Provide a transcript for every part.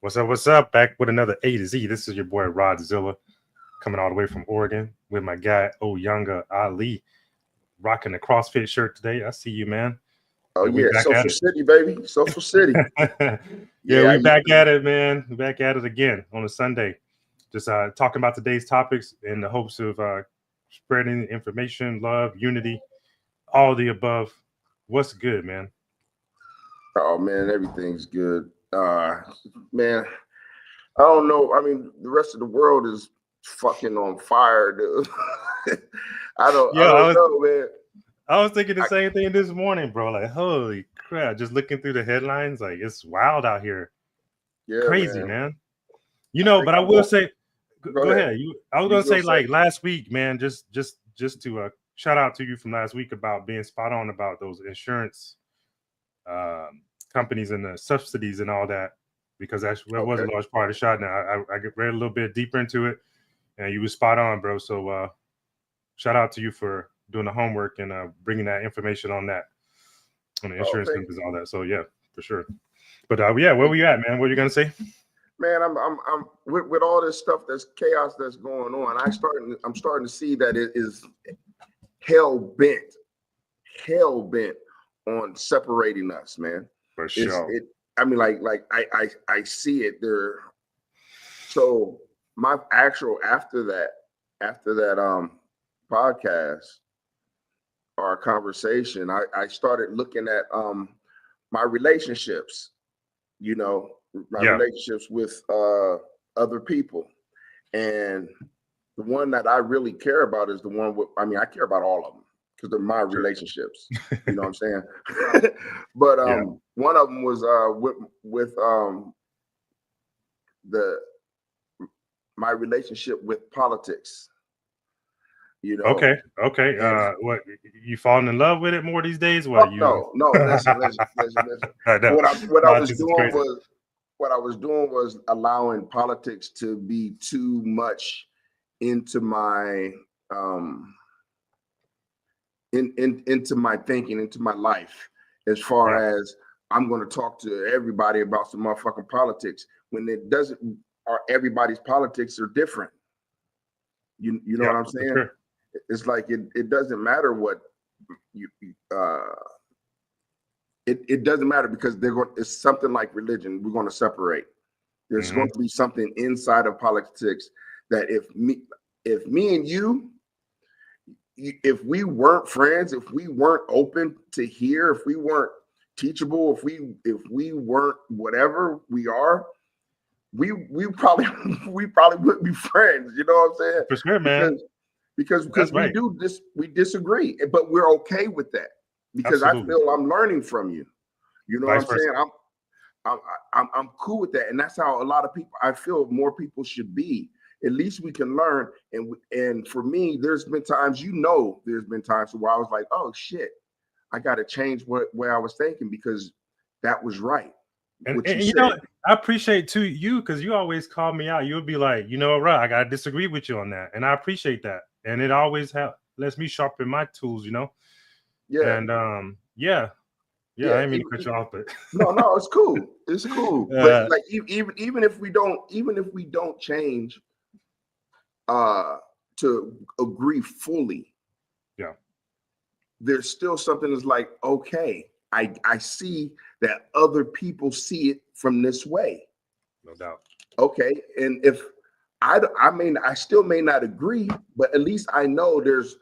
What's up? What's up? Back with another A to Z. This is your boy Rodzilla coming all the way from Oregon with my guy Oyanga Ali rocking the CrossFit shirt today. I see you, man. Oh We yeah, back at Social City, baby. Social City. it. Yeah, Yeah, we back at it, man. We back at it again on a Sunday. Just talking about today's topics in the hopes of spreading information, love, unity, all the above. What's good, man? oh man, everything's good. Man, I don't know. I mean, the rest of the world is fucking on fire, dude. I Yeah, don't know, man. I was thinking the I, same thing this morning, bro. Like, holy crap! Just looking through the headlines, like it's wild out here. yeah, Crazy, man. man. I think But I I'm will going. say, Go go ahead. ahead. I was You gonna go say say. like last week, man. Just to shout out to you from last week about being spot on about those insurance companies and the subsidies and all that, because that was a Okay. large part of the shot. Now I read a little bit deeper into it, and you was spot on, bro. So shout out to you for doing the homework and bringing that information on the Oh, insurance thank companies you, and all that. So yeah, for sure. But yeah, where were you at, man? What are you gonna say? man. I'm with all this stuff that's chaos that's going on. I'm starting to see that it is hell bent on separating us, man. For It's sure. it. I mean, I see it there. So my actual after that podcast or conversation, I started looking at my relationships. You know, my Yeah. relationships with other people, and the one that I really care about is the one with. I mean, I care about all of them because they're my Sure. relationships. You know what I'm saying? But Yeah. one of them was with the my relationship with politics. You know, Okay. Okay. and What you falling in love with it more these days? What fuck you? no, no. Listen. I know. What I was Politics is doing crazy. was allowing politics to be too much into my um into my thinking, into my life, as Yeah. far as I'm going to talk to everybody about some motherfucking politics when it doesn't. Or everybody's politics are different. You know Yeah. what I'm For saying? sure. It's like it doesn't matter what you it doesn't matter because they're going. It's something like religion. We're going to separate. There's Hmm. going to be something inside of politics that if me and you, if we weren't friends, if we weren't open to hear, if we weren't teachable, if we weren't whatever we are, we probably we probably wouldn't be friends. You know what I'm saying? For sure, man. Because because That's we right. do this, we disagree, but we're okay with that because I Absolutely. feel I'm learning from you. You know what Vice I'm versa. saying? I'm cool with that, and that's how a lot of people. I feel more people should be. At least we can learn, and for me, there's been times, there's been times where I was like, oh shit, I got to change where I was thinking because that was right. What you And you said. know, I appreciate too you because you always call me out. You'll be like, you know, right, I gotta disagree with you on that, and I appreciate that. And it always lets me sharpen my tools, you know. Yeah, And yeah, yeah. I yeah. didn't mean to cut you off, but No, it's cool. It's cool. But uh, like even if we don't change uh to agree fully, yeah, there's still something that's like, okay, I see that other people see it from this way. no doubt. Okay, and if I still may not agree, but at least I know there's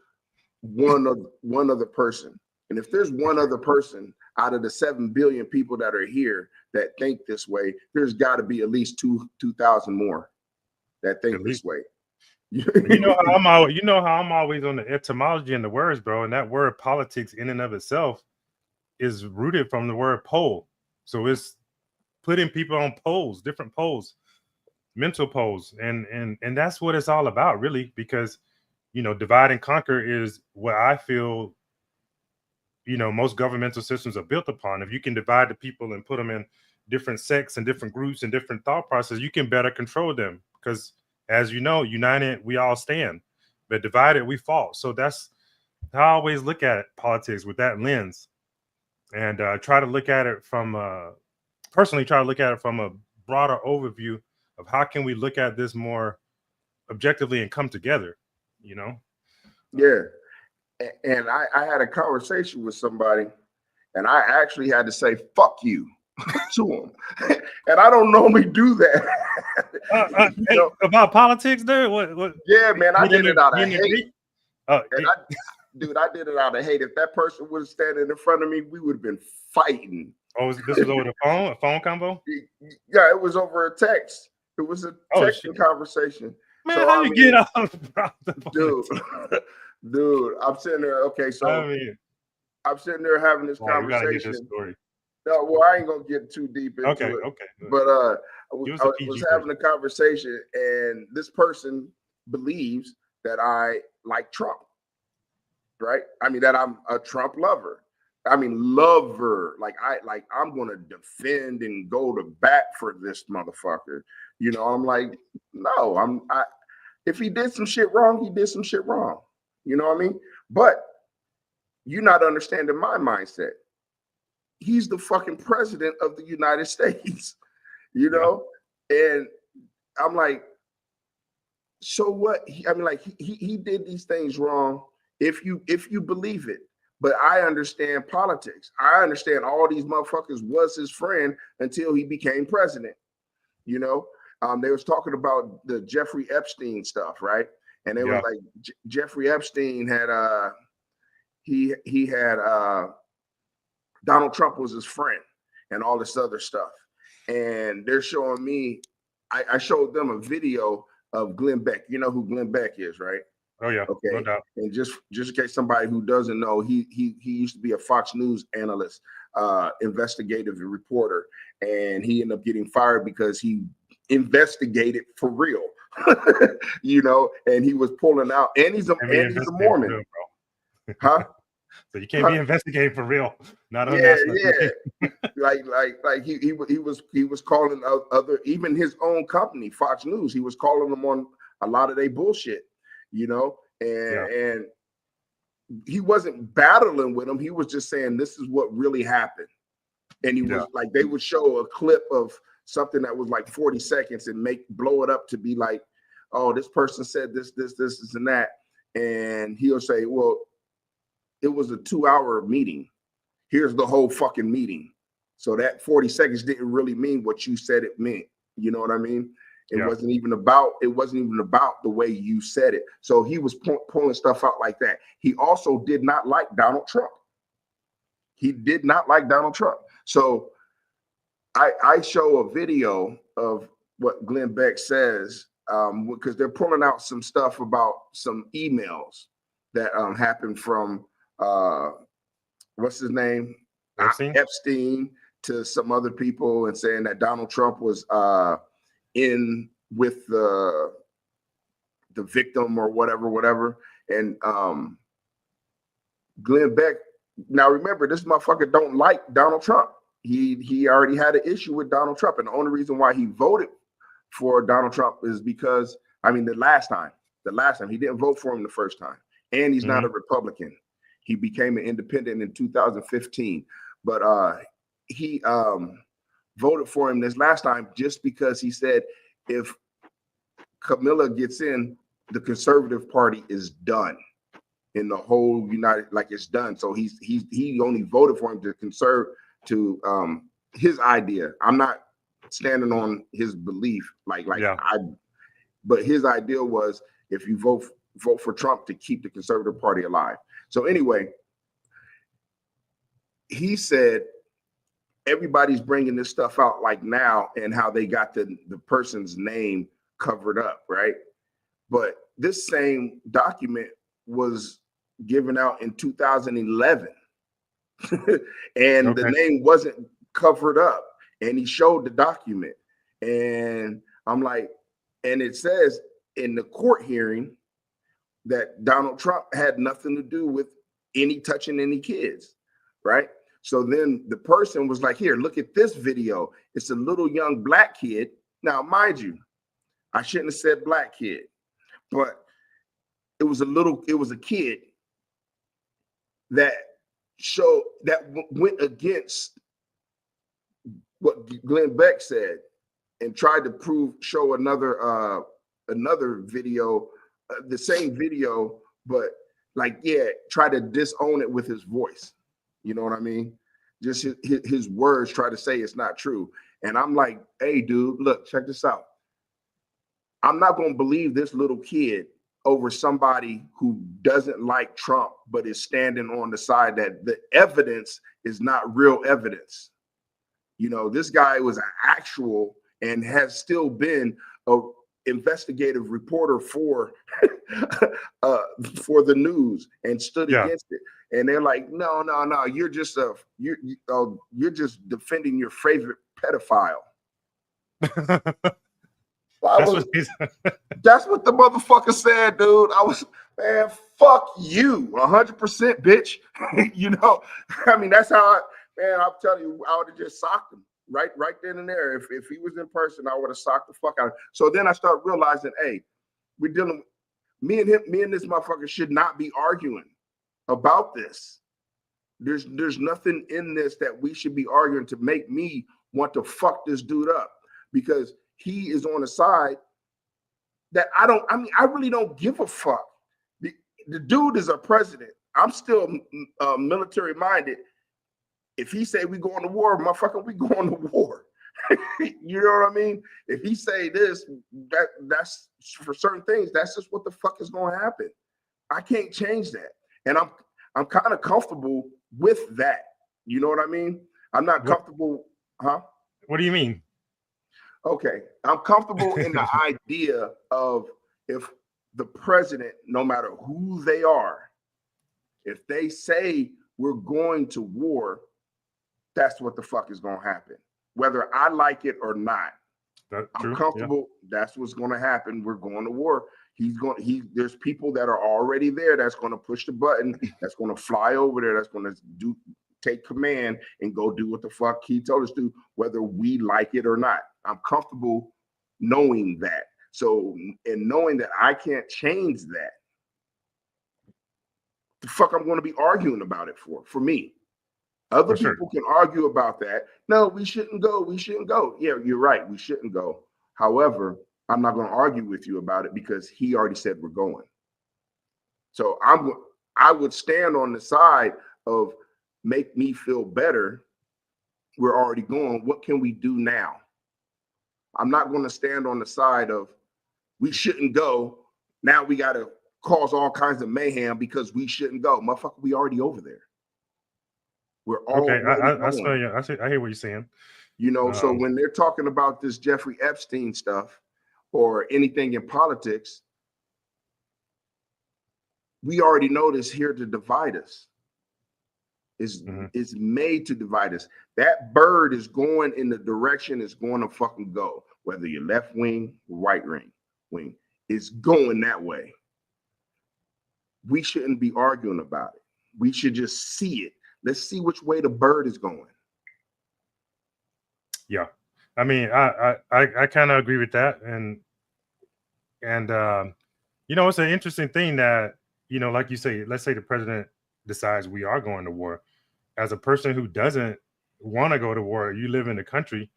one other person. And if there's one other person out of the 7 billion people that are here that think this way, there's got to be at least 2,000 more that At think this least way. you know how I'm always on the etymology and the words, bro. And that word politics in and of itself is rooted from the word pole. So it's putting people on poles, different poles, mental poles, and that's what it's all about, really. Because divide and conquer is what I feel. Most governmental systems are built upon. If you can divide the people and put them in different sects and different groups and different thought processes, you can better control them. Because as you know, united we all stand, but divided we fall. So that's how I always look at it, politics with that lens, and try to look at it from personally try to look at it from a broader overview of how can we look at this more objectively and come together, you know? Yeah. And I had a conversation with somebody, and I actually had to say "fuck you" to him, and I don't normally do that. Hey, about politics, dude. What? Yeah, man, I did it out of hate. And I did it out of hate. If that person was standing in front of me, we would have been fighting. Oh, this was over the phone, a phone combo? Yeah, it was over a text. It was a texting conversation. Man, so, how you get off, dude? I'm sitting there. Okay, so I'm sitting there having this conversation. This story. No, well, I ain't gonna get too deep into it. Okay. But I was having a conversation, and this person believes that I like Trump, right? I mean, that I'm a Trump lover. I mean, lover. I'm gonna defend and go to bat for this motherfucker. You know, I'm like, no, if he did some shit wrong, he did some shit wrong. You know what I mean? But you're not understanding my mindset. He's the fucking president of the United States, you know? Yeah. And I'm like, so what? He did these things wrong if you believe it. But I understand politics. I understand all these motherfuckers was his friend until he became president. You know, they was talking about the Jeffrey Epstein stuff, right? And they was like, Jeffrey Epstein had he had Donald Trump was his friend and all this other stuff. And they're showing me, I showed them a video of Glenn Beck. You know who Glenn Beck is, right? Oh yeah, okay. No doubt. And just in case somebody who doesn't know, he used to be a Fox News analyst, investigative reporter, and he ended up getting fired because he investigated for real, you know. And he was pulling out, and he's a Mormon, real, bro. Huh? So you can't be investigating for real. Not on like he was calling other, even his own company, Fox News. He was calling them on a lot of their bullshit. You know, and he wasn't battling with him. He was just saying, this is what really happened. And he was like, they would show a clip of something that was like 40 seconds and blow it up to be like, oh, this person said this, and that. And he'll say, well, it was a 2-hour meeting. Here's the whole fucking meeting. So that 40 seconds didn't really mean what you said it meant. You know what I mean? It wasn't even about the way you said it. So he was pulling stuff out like that. He also did not like Donald Trump. He did not like Donald Trump. So I show a video of what Glenn Beck says, because they're pulling out some stuff about some emails that happened from what's his name? Epstein to some other people, and saying that Donald Trump was in with the victim or whatever. And Glenn Beck, now remember, this motherfucker don't like Donald Trump. He already had an issue with Donald Trump, and the only reason why he voted for Donald Trump is because, I mean, the last time he didn't vote for him the first time, and he's not a Republican. He became an independent in 2015, but he voted for him this last time just because he said, if Camilla gets in, the Conservative Party is done in the whole United, like it's done. So he only voted for him to conserve to his idea. I'm not standing on his belief, but his idea was, if you vote for Trump, to keep the Conservative Party alive. So anyway, he said everybody's bringing this stuff out like now, and how they got the person's name covered up, right? But this same document was given out in 2011 and the name wasn't covered up, and he showed the document, and I'm like, and it says in the court hearing that Donald Trump had nothing to do with touching any kids, right? So then the person was like, here, look at this video. It's a little young black kid. Now, mind you, I shouldn't have said black kid, but it was a kid that went against what Glenn Beck said. and tried to show another video, the same video, but like, yeah, try to disown it with his voice. You know what I mean? Just his words try to say it's not true. And I'm like, hey, dude, look, check this out. I'm not going to believe this little kid over somebody who doesn't like Trump, but is standing on the side that the evidence is not real evidence. You know, this guy was an actual and has still been a investigative reporter for for the news and stood against it. And they're like, no, you're just you're just defending your favorite pedophile. That's what the motherfucker said, dude. I was, man, fuck you, 100%, bitch. You know, I mean, that's how man, I'm telling you, I would have just socked him right then and there. If he was in person, I would have socked the fuck out of him. So then I start realizing, hey, we're dealing, me and this motherfucker should not be arguing about this. There's nothing in this that we should be arguing to make me want to fuck this dude up, because he is on a side that I really don't give a fuck. The dude is a president. I'm still military minded. If he say we going to war, motherfucker, we going to war. You know what I mean? If he say this, that's for certain things, that's just what the fuck is going to happen. I can't change that. And I'm kind of comfortable with that. You know what I mean? I'm not comfortable, huh? What do you mean? Okay, I'm comfortable in the idea of, if the president, no matter who they are, if they say we're going to war, that's what the fuck is going to happen, whether I like it or not. I'm comfortable. Yeah. That's what's going to happen. We're going to war. There's people that are already there that's going to push the button, that's going to fly over there, that's going to take command and go do what the fuck he told us to, whether we like it or not. I'm comfortable knowing that. So, and knowing that I can't change that, the fuck I'm going to be arguing about it for me. Other people can argue about that. No, we shouldn't go. We shouldn't go. Yeah, you're right. We shouldn't go. However, I'm not going to argue with you about it because he already said we're going. So I would stand on the side of, make me feel better. We're already going. What can we do now? I'm not going to stand on the side of, we shouldn't go. Now we got to cause all kinds of mayhem because we shouldn't go. Motherfucker, we already over there. We're all okay. I hear what you're saying. You know, so when they're talking about this Jeffrey Epstein stuff or anything in politics, we already know this here to divide us. Is made to divide us. That bird is going in the direction it's going to fucking go. Whether you're left wing, right wing, it's going that way. We shouldn't be arguing about it. We should just see it. Let's see which way the bird is going. Yeah, I mean, I kind of agree with that, and you know, it's an interesting thing that, you know, like you say, let's say the president decides we are going to war. As a person who doesn't want to go to war, you live in the country,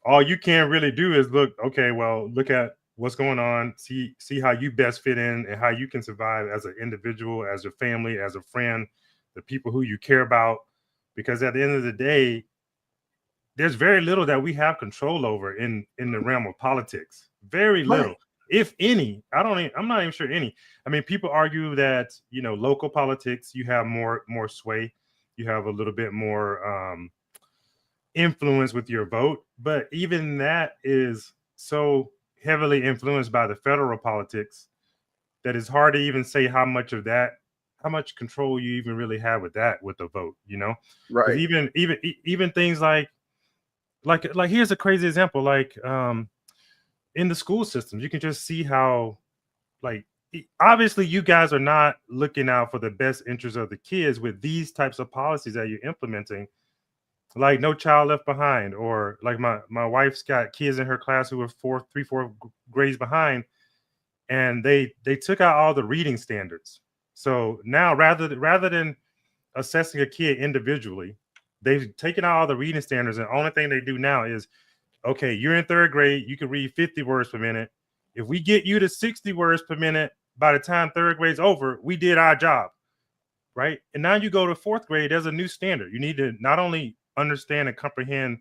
all you can really do is look at what's going on, see how you best fit in and how you can survive as an individual, as a family, as a friend, the people who you care about. Because at the end of the day, there's very little that we have control over in the realm of politics. Very little. If any. I'm not even sure any. I mean, people argue that, you know, local politics, you have more sway, you have a little bit more influence with your vote, but even that is so heavily influenced by the federal politics that it's hard to even say how much control you even really have with the vote, you know? Right. Even things like here's a crazy example, like in the school systems, you can just see how, like, obviously you guys are not looking out for the best interest of the kids with these types of policies that you're implementing, like No Child Left Behind, or like my wife's got kids in her class who are 3-4 grades behind, and they took out all the reading standards. So now rather than assessing a kid individually, they've taken out all the reading standards, and the only thing they do now is okay, you're in third grade, you can read 50 words per minute. If we get you to 60 words per minute by the time third grade's over, we did our job, right? And now you go to fourth grade, there's a new standard. You need to not only understand and comprehend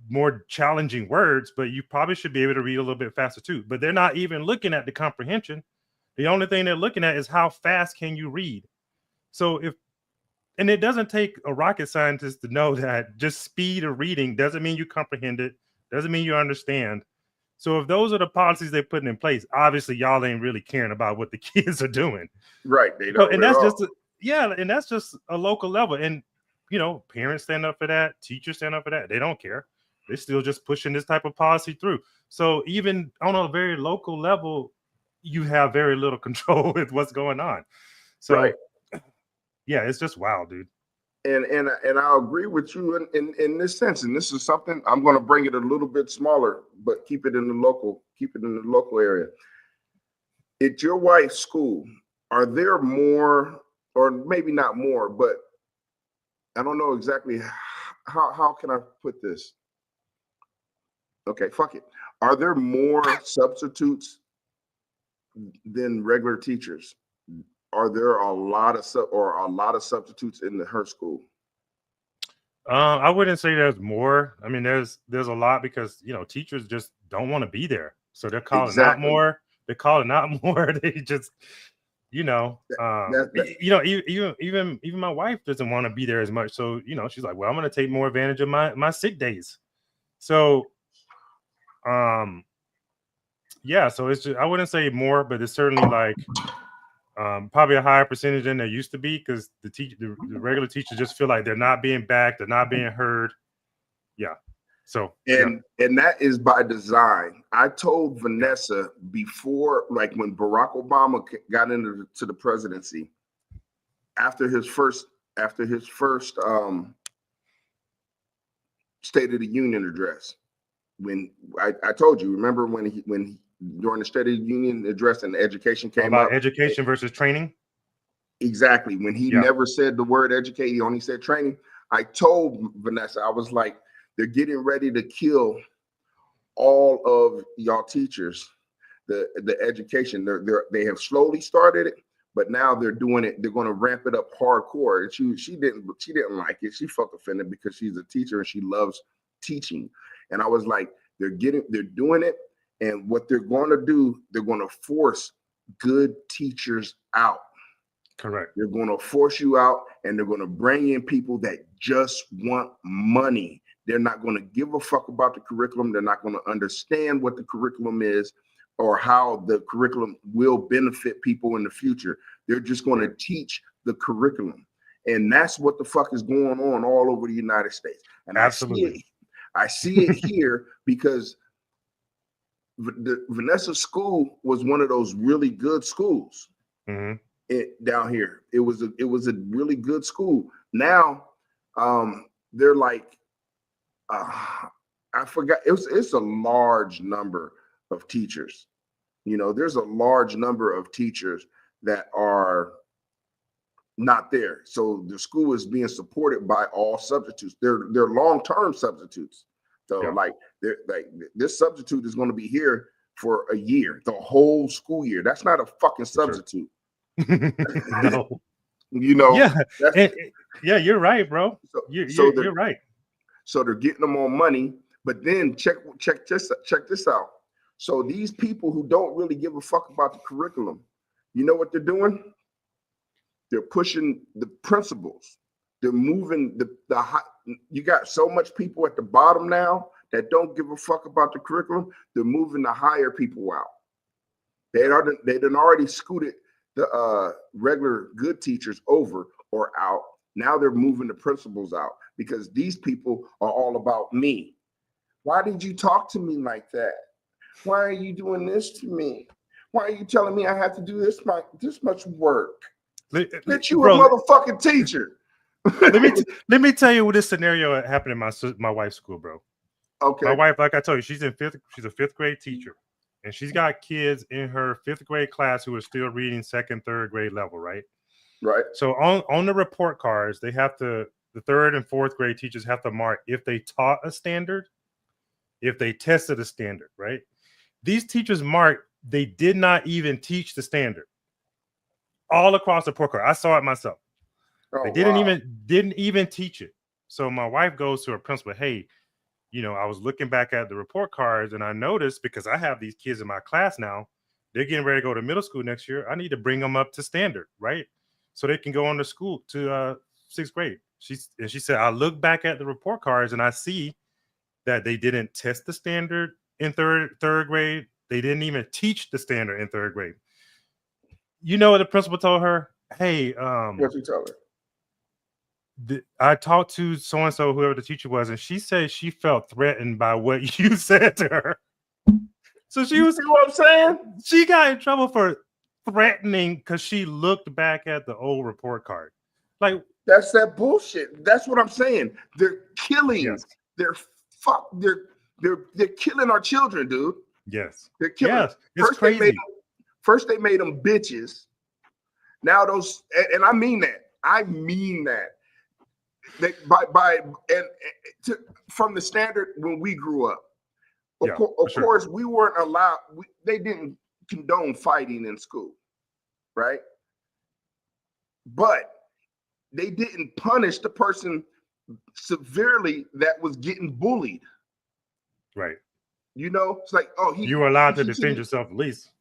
more challenging words, but you probably should be able to read a little bit faster too. But they're not even looking at the comprehension. The only thing they're looking at is how fast can you read. So and it doesn't take a rocket scientist to know that just speed of reading doesn't mean you comprehend it, doesn't mean you understand. So if those are the policies they're putting in place, obviously y'all ain't really caring about what the kids are doing. Right. They don't. And that's just and that's just a local level. And parents stand up for that, teachers stand up for that. They don't care. They're still just pushing this type of policy through. So even on a very local level, you have very little control with what's going on. So right. Yeah, it's just wild, dude. And I agree with you in this sense. And this is something I'm going to bring it a little bit smaller, but keep it in the local area. At your wife's school, are there more, or maybe not more, but I don't know exactly how can I put this? Okay, fuck it. Are there more substitutes than regular teachers? Are there a lot of substitutes in her school? I wouldn't say there's more. I mean, there's a lot because teachers just don't want to be there, so they're calling out more. They're calling out more. They just, even my wife doesn't want to be there as much. So she's like, well, I'm going to take more advantage of my sick days. So, yeah. So it's just, I wouldn't say more, but it's certainly like probably a higher percentage than there used to be because the regular teachers just feel like they're not being backed, they're not being heard. Yeah. So and that is by design. I told Vanessa before, like when Barack Obama got into the presidency, after his first State of the Union address, when I told you, remember when he during the State of the Union address and education came about up, education versus training. Exactly. When he never said the word educate, he only said training. I told Vanessa, I was like, they're getting ready to kill all of y'all teachers. The education, they have slowly started it, but now they're doing it. They're going to ramp it up hardcore. And she didn't like it. She felt offended because she's a teacher and she loves teaching. And I was like, they're doing it. And what they're going to do, they're going to force good teachers out. Correct. They're going to force you out, and they're going to bring in people that just want money. They're not going to give a fuck about the curriculum. They're not going to understand what the curriculum is or how the curriculum will benefit people in the future. They're just going to teach the curriculum. And that's what the fuck is going on all over the United States. And absolutely, I see it here because Vanessa's school was one of those really good schools. Mm-hmm. Down here, it was a really good school. Now, they're like, I forgot. It's a large number of teachers. There's a large number of teachers that are not there. So the school is being supported by all substitutes. They're long-term substitutes. So they're like this substitute is going to be here for a year, the whole school year. That's not a fucking substitute. No. Yeah. Yeah, you're right, bro. You're right. So they're getting them on money, but then check this out. So these people who don't really give a fuck about the curriculum, you know what they're doing? They're pushing the principals. They're moving the high. You got so much people at the bottom now that don't give a fuck about the curriculum. They're moving the higher people out. They done already scooted the regular good teachers over or out. Now they're moving the principals out because these people are all about me. Why did you talk to me like that? Why are you doing this to me? Why are you telling me I have to do this much work? Bitch, you a motherfucking teacher. let me tell you what this scenario happened in my wife's school, bro. Okay. My wife, like I told you, she's a fifth grade teacher. And she's got kids in her fifth grade class who are still reading second, third grade level, right? Right. So on the report cards, they have to, the third and fourth grade teachers have to mark if they taught a standard if they tested a standard, right? These teachers marked they did not even teach the standard all across the report card. I saw it myself. Oh, They wow. didn't even teach it. So my wife goes to her principal, hey, I was looking back at the report cards and I noticed, because I have these kids in my class now, they're getting ready to go to middle school next year. I need to bring them up to standard, right? So they can go on to school to 6th grade. She said, I look back at the report cards and I see that they didn't test the standard in third grade. They didn't even teach the standard in 3rd grade. You know what the principal told her? Hey, What you tell her? I talked to so-and-so, whoever the teacher was, and she said she felt threatened by what you said to her. So You see what I'm saying? She got in trouble for threatening because she looked back at the old report card. Like, that's that bullshit. That's what I'm saying. They're killing. yes. They're killing our children, dude. Yes. They're killing. Yes. It's crazy. First they made them bitches. Now those, and I mean that. I mean that. From the standard when we grew up. Of course, we weren't allowed. They didn't condone fighting in school, right? But they didn't punish the person severely that was getting bullied. Right. It's like, oh, you were allowed to defend yourself at least.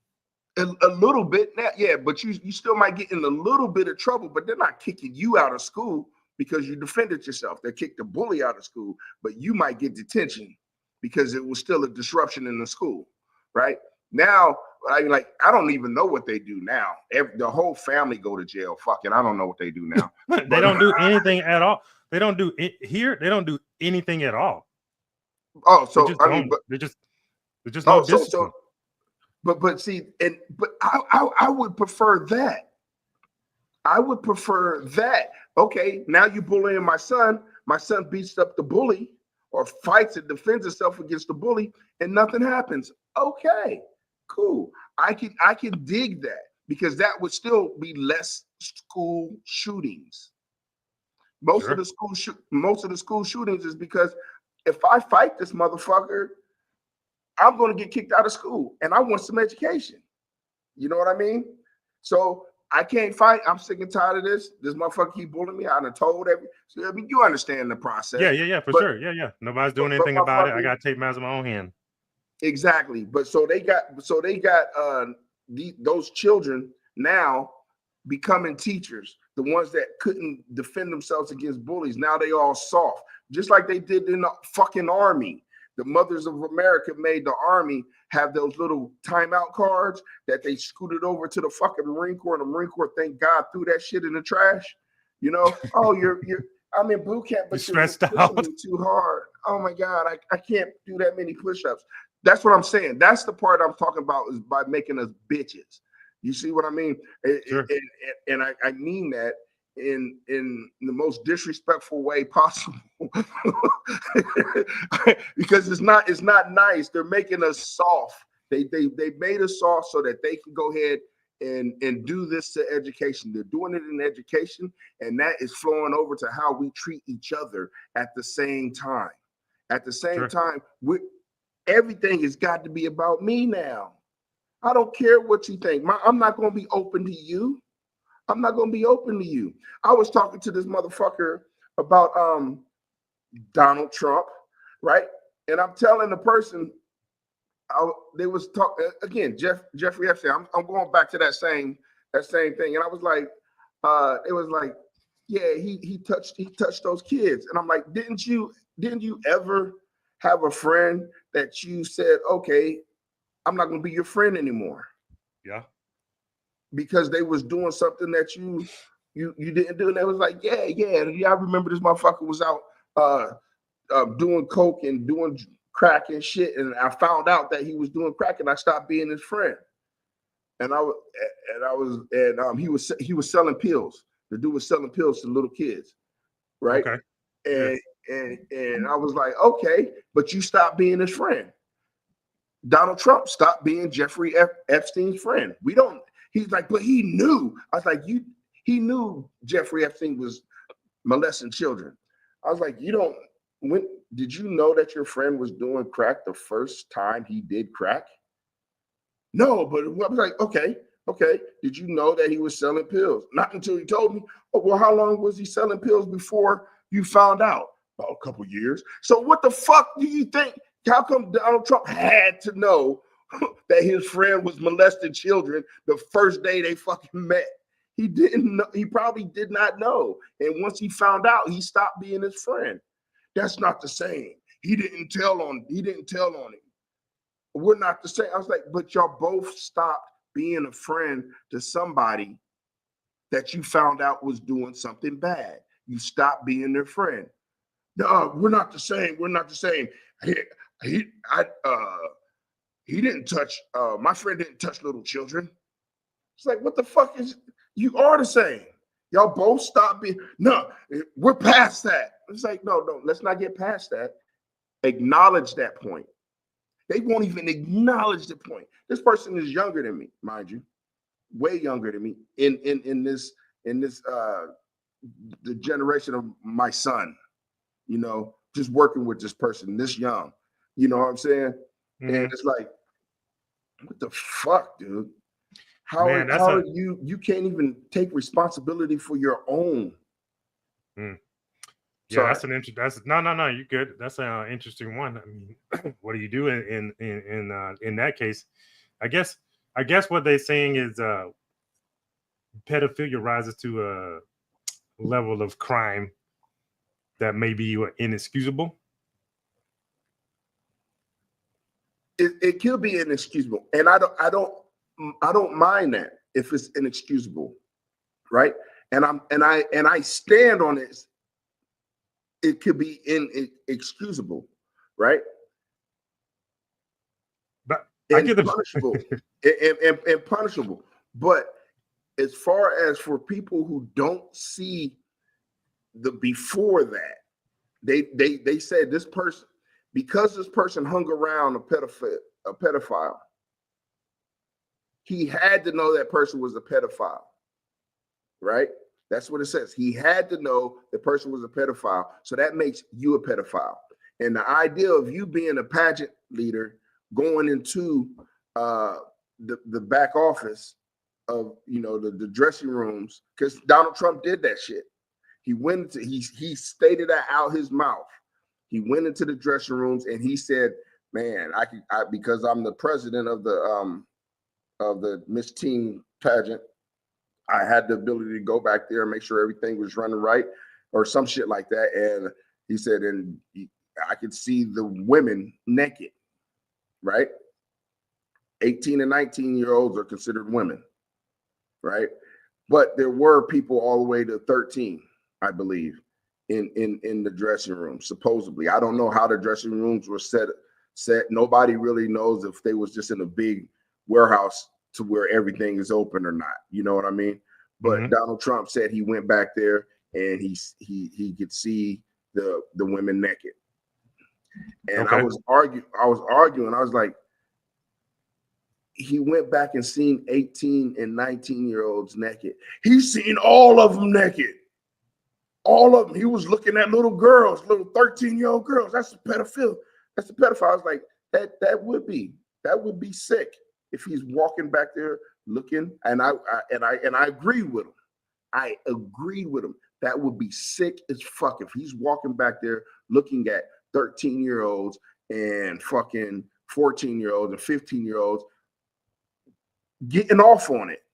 A little bit, yeah, but you still might get in a little bit of trouble, but they're not kicking you out of school because you defended yourself. They kicked the bully out of school, but you might get detention because it was still a disruption in the school, right? Now, I don't even know what they do now. The whole family go to jail. Fuck it, I don't know what they do now. They don't do anything at all. They don't do it here. They don't do anything at all. Oh, so they're just no discipline. But see, but I would prefer that. I would prefer that. Okay, now you bullying my son. My son beats up the bully or fights and defends himself against the bully, and nothing happens. Okay, cool. I can dig that because that would still be less school shootings. Most of the school shootings is because if I fight this motherfucker, I'm going to get kicked out of school, and I want some education. You know what I mean? So I can't fight. I'm sick and tired of this. This motherfucker keep bullying me. I done told so, I mean, you understand the process. Yeah, for sure. Yeah. Nobody's doing anything about it. I got to take matters in my own hand. Exactly. But so they got those children now becoming teachers. The ones that couldn't defend themselves against bullies. Now they all soft, just like they did in the fucking army. The Mothers of America made the Army have those little timeout cards that they scooted over to the fucking Marine Corps, and the Marine Corps, thank God, threw that shit in the trash. Oh, I'm in boot camp, but you're stressed out me too hard. Oh my God, I can't do that many push-ups. That's what I'm saying. That's the part I'm talking about, is by making us bitches. You see what I mean? Sure. And I mean that in the most disrespectful way possible. Because it's not nice. They're making us soft. They made us soft so that they can go ahead and do this to education. They're doing it in education, and that is flowing over to how we treat each other at the same time. At the same time, everything has got to be about me now. I don't care what you think. I'm not going to be open to you. I'm not going to be open to you. I was talking to this motherfucker about Donald Trump, right? And I'm telling the person, they was talking again, Jeffrey Epstein. I'm going back to that same thing, and I was like, it was like, yeah, he touched those kids, and I'm like, didn't you ever have a friend that you said, okay, I'm not going to be your friend anymore? Yeah. Because they was doing something that you didn't do, and they was like, yeah, I remember this motherfucker was out doing coke and doing crack and shit, and I found out that he was doing crack, and I stopped being his friend. And he was selling pills. The dude was selling pills to little kids, right? Okay. And I was like, okay, but you stopped being his friend. Donald Trump stopped being Jeffrey Epstein's friend. He's like, but he knew. I was like, he knew Jeffrey Epstein was molesting children. I was like, did you know that your friend was doing crack the first time he did crack? No, but I was like, okay. Did you know that he was selling pills? Not until he told me. Oh, well, how long was he selling pills before you found out? About a couple years. So what the fuck do you think? How come Donald Trump had to know that his friend was molesting children the first day they fucking met? He didn't know. He probably did not know. And once he found out, he stopped being his friend. That's not the same. He didn't tell on him. We're not the same. I was like, but y'all both stopped being a friend to somebody that you found out was doing something bad. You stopped being their friend. No, we're not the same. We're not the same. He didn't touch. My friend didn't touch little children. It's like, what the fuck is? You are the same. Y'all both stop being. No, we're past that. It's like, no. Let's not get past that. Acknowledge that point. They won't even acknowledge the point. This person is younger than me, mind you, way younger than me. In this the generation of my son, you know, just working with this person this young, you know what I'm saying? Mm-hmm. And it's like, what the fuck, dude? How are you can't even take responsibility for your own? Yeah, that's an interesting. No. You good? That's an interesting one. I mean, what do you do in that case? I guess what they're saying is pedophilia rises to a level of crime that may be inexcusable. It could be inexcusable, and I don't mind that if it's inexcusable, right? And I stand on this. It could be inexcusable, right? But punishable and punishable. But as far as for people who don't see the before that, they said this person, because this person hung around a pedophile, he had to know that person was a pedophile, right? That's what it says. He had to know the person was a pedophile. So that makes you a pedophile. And the idea of you being a pageant leader going into the back office of, you know, the dressing rooms, because Donald Trump did that shit. He went into, he stated that out his mouth. He went into the dressing rooms and he said, man, because I'm the president of the Miss Teen pageant, I had the ability to go back there and make sure everything was running right or some shit like that. And he said, and I could see the women naked, right? 18 and 19-year-olds are considered women, right? But there were people all the way to 13, I believe, in the dressing room, supposedly. I don't know how the dressing rooms were set. Nobody really knows if they was just in a big warehouse to where everything is open or not. You know what I mean? But Donald Trump said he went back there and he could see the women naked. And okay. I was arguing. I was like, he went back and seen 18 and 19-year-olds naked. He's seen all of them naked. All of them. He was looking at little girls, little 13-year-old girls. That's a pedophile. That's a pedophile. I was like, that would be sick if he's walking back there looking. And I agree with him. I agreed with him. That would be sick as fuck if he's walking back there looking at 13-year-olds and fucking 14-year-olds and 15-year-olds getting off on it.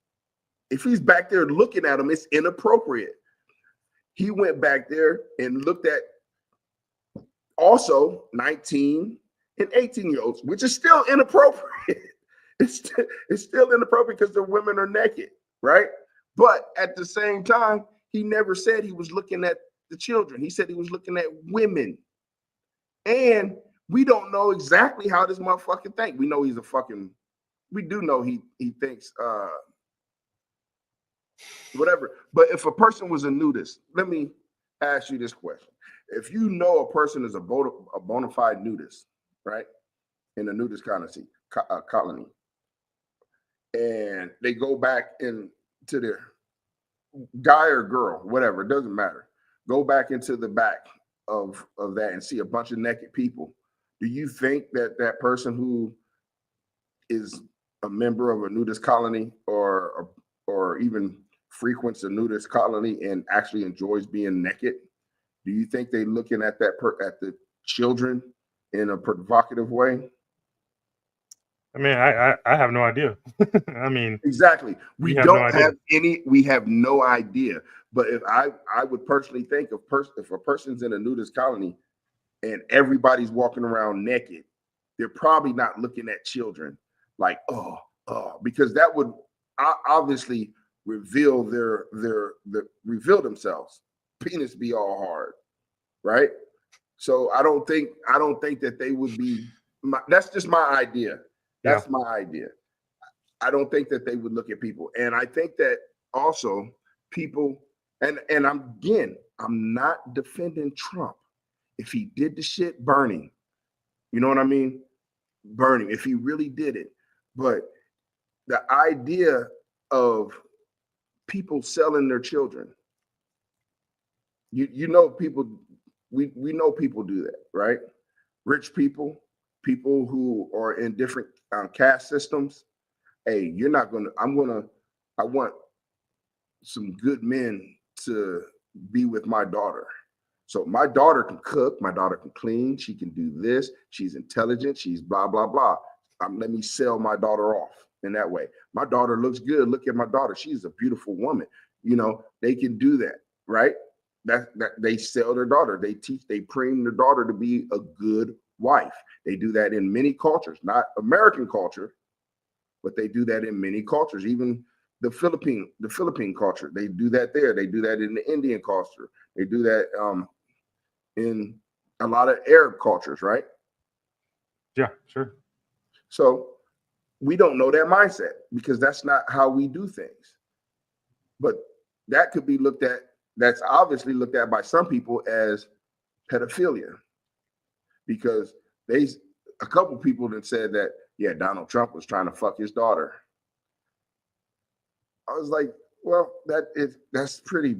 If he's back there looking at them, it's inappropriate. He went back there and looked at also 19 and 18-year-olds, which is still inappropriate. It's still inappropriate because the women are naked, right? But at the same time, he never said he was looking at the children. He said he was looking at women. And we don't know exactly how this motherfucker thinks. We know he's a fucking, we do know he thinks whatever. But if a person was a nudist, let me ask you this question. If you know a person is a bona fide nudist, right, in a nudist colony, and they go back into their guy or girl, whatever, it doesn't matter, go back into the back of that and see a bunch of naked people, do you think that that person who is a member of a nudist colony or even frequents a nudist colony and actually enjoys being naked, do you think they looking at at the children in a provocative way? I mean, I have no idea. I mean, Exactly. we have no idea. We have no idea. But if I would personally think if a person's in a nudist colony and everybody's walking around naked, they're probably not looking at children like, because that would obviously reveal reveal themselves. Penis be all hard, right? So I don't think that they would be. That's just my idea. That's Yeah. my idea. I don't think that they would look at people, and I think that also people. And I'm not defending Trump. If he did the shit, burn him. You know what I mean? Burn him if he really did it. But the idea of people selling their children, you know, people, we know people do that, right? Rich people, people who are in different caste systems. Hey, you're not gonna. I want some good men to be with my daughter. So my daughter can cook, my daughter can clean, she can do this, she's intelligent, she's blah, blah, blah. Let me sell my daughter off in that way. My daughter looks good. Look at my daughter. She's a beautiful woman. You know, they can do that, right? That they sell their daughter. They preen their daughter to be a good wife. They do that in many cultures, not American culture, but they do that in many cultures, even the Philippine culture. They do that there. They do that in the Indian culture. They do that in a lot of Arab cultures, right? Yeah, sure. So we don't know their mindset because that's not how we do things. But that could be looked at, that's obviously looked at by some people as pedophilia because a couple people that said that, yeah, Donald Trump was trying to fuck his daughter. I was like, well, that's pretty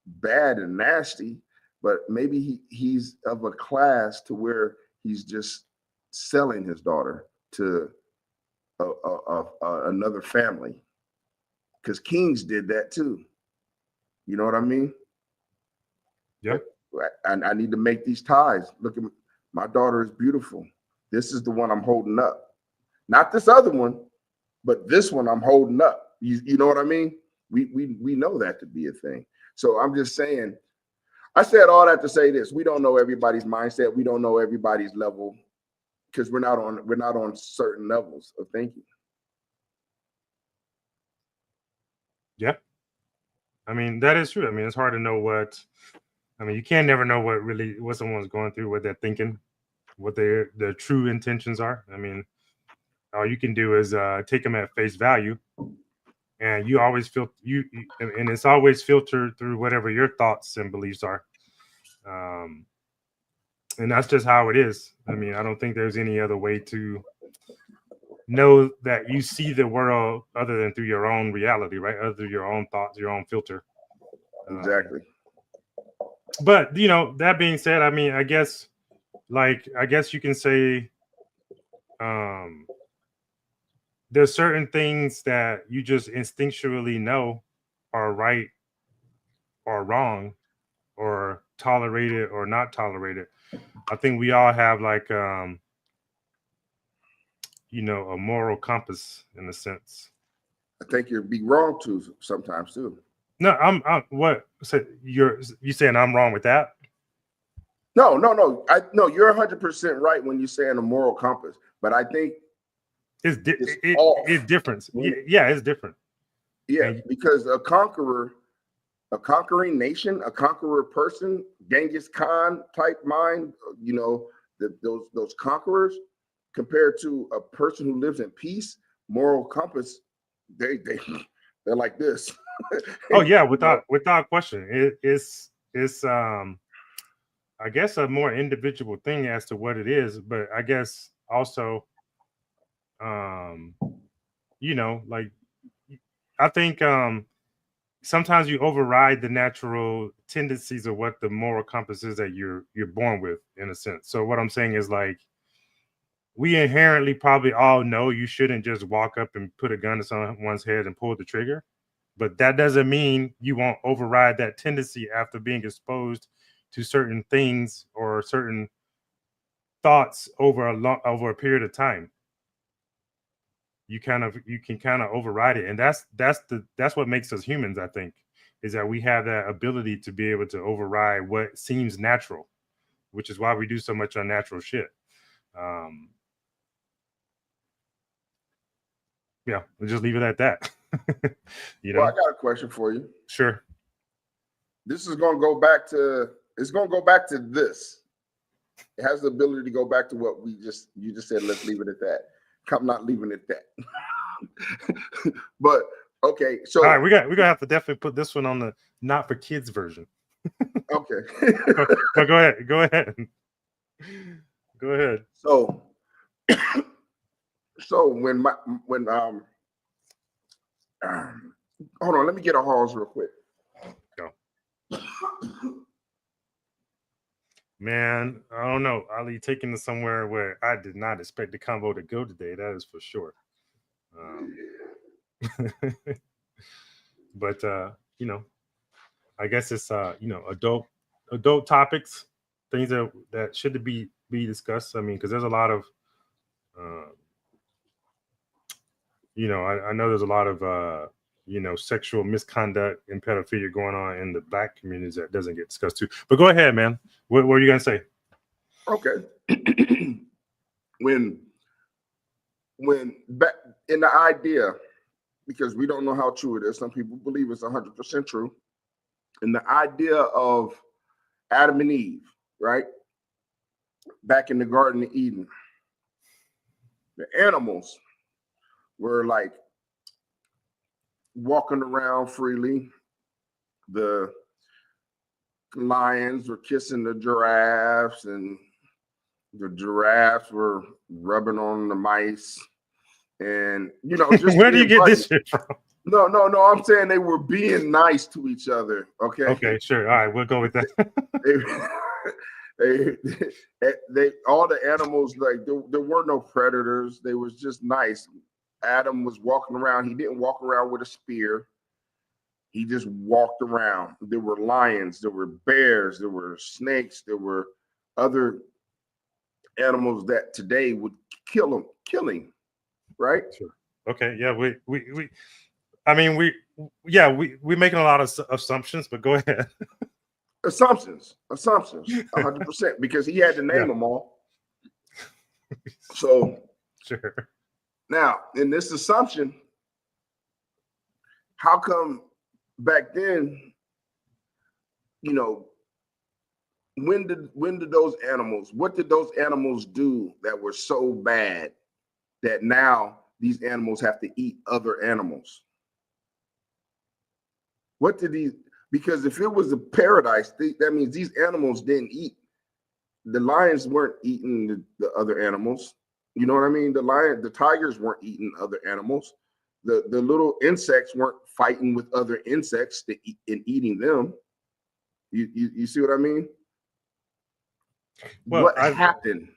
bad and nasty, but maybe he's of a class to where he's just selling his daughter to another family, because kings did that too. You know what I mean? Yeah. I need to make these ties. Look at my daughter is beautiful. This is the one I'm holding up, not this other one, but this one I'm holding up. You know what I mean? We know that to be a thing. So I'm just saying, I said all that to say this: we don't know everybody's mindset. We don't know everybody's level because we're not on certain levels of thinking. Yeah. I mean, that is true. I mean, it's hard to know you can never know what someone's going through, what they're thinking, what their true intentions are. I mean, all you can do is take them at face value, and you always feel and it's always filtered through whatever your thoughts and beliefs are. And that's just how it is. I mean, I don't think there's any other way to know that you see the world other than through your own reality, right? Other than your own thoughts, your own filter. Exactly. But that being said, I mean, I guess you can say there's certain things that you just instinctually know are right or wrong or tolerated or not tolerated. I think we all have like a moral compass in a sense. I think you'd be wrong too sometimes too. No, I'm what? So you saying I'm wrong with that? No. No, you're 100% right when you're saying a moral compass. But I think it's different. Yeah, it's different. Yeah, because a conquering nation, a conqueror person, Genghis Khan type mind, those conquerors, compared to a person who lives in peace, moral compass, they're like this. Oh yeah, without question. It's I guess a more individual thing as to what it is, but I guess also like I think sometimes you override the natural tendencies of what the moral compass is that you're born with, in a sense. So what I'm saying is, like, we inherently probably all know you shouldn't just walk up and put a gun to someone's head and pull the trigger, but that doesn't mean you won't override that tendency after being exposed to certain things or certain thoughts over a period of time. You can kind of override it, and that's what makes us humans, I think, is that we have that ability to be able to override what seems natural, which is why we do so much unnatural shit. Yeah, we'll just leave it at that. Well, I got a question for you. Sure. This is going to go back to. It's going to go back to this. It has the ability to go back to what you just said. Let's leave it at that. I'm not leaving it at that. But okay, so all right, we're gonna have to definitely put this one on the not for kids version. Okay. But go ahead. So when hold on, let me get a pause real quick. Go. Man, I don't know. Ali taking us somewhere where I did not expect the convo to go today. That is for sure. But I guess it's adult topics, things that should be discussed. I mean, because there's a lot of I know there's a lot of sexual misconduct and pedophilia going on in the Black communities that doesn't get discussed too. But go ahead, man. What are you gonna say? Okay. when back in the idea, because we don't know how true it is, some people believe it's 100% true. And the idea of Adam and Eve, right? Back in the Garden of Eden, the animals were like walking around freely. The lions were kissing the giraffes, and the giraffes were rubbing on the mice. And just where do you get this shit from? No. I'm saying they were being nice to each other. Okay, sure. All right, we'll go with that. they all the animals, like there were no predators. They was just nice. Adam was walking around. He didn't walk around with a spear. He just walked around. There were lions, there were bears, there were snakes, there were other animals that today would kill him, right? Sure. Okay. Yeah. We're making a lot of assumptions, but go ahead. Assumptions, 100%, because he had to name them all. So sure. Now, in this assumption, how come back then, when did those animals, what did those animals do that were so bad that now these animals have to eat other animals? What did these, because if it was a paradise, that means these animals didn't eat. The lions weren't eating the other animals. You know what I mean? The tigers weren't eating other animals. The little insects weren't fighting with other insects and eating them. You see what I mean? Well, what happened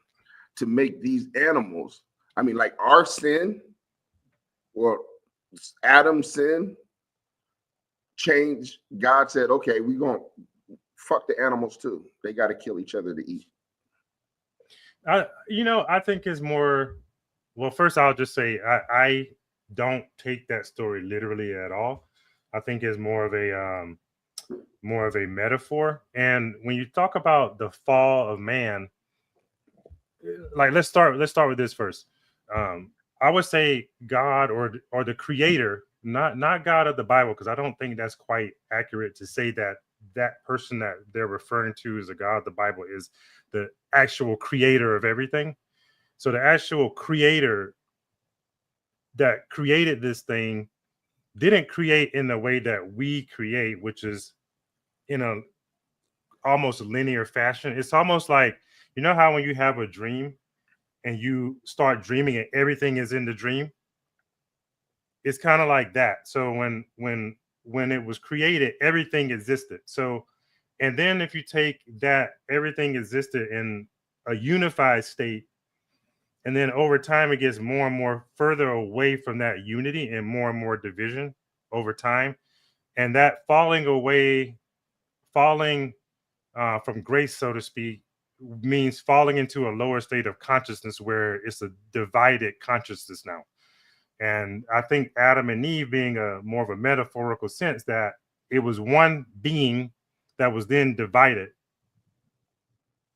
to make these animals? I mean, like our sin, or Adam's sin, changed. God said, okay, we're going to fuck the animals too. They got to kill each other to eat. I think it's more. Well, first I'll just say I don't take that story literally at all. I think it's more of a metaphor. And when you talk about the fall of man, like let's start with this first. I would say God or the Creator, not God of the Bible, because I don't think that's quite accurate to say that person that they're referring to as a God of the Bible is the actual creator of everything. So the actual creator that created this thing didn't create in the way that we create, which is in a almost linear fashion. It's almost like, how when you have a dream and you start dreaming and everything is in the dream, it's kind of like that. So when when it was created, everything existed. So, and then if you take that everything existed in a unified state, and then over time it gets more and more further away from that unity and more division over time, and that falling away, falling from grace, so to speak, means falling into a lower state of consciousness where it's a divided consciousness now. And I think Adam and Eve being a more of a metaphorical sense, that it was one being that was then divided,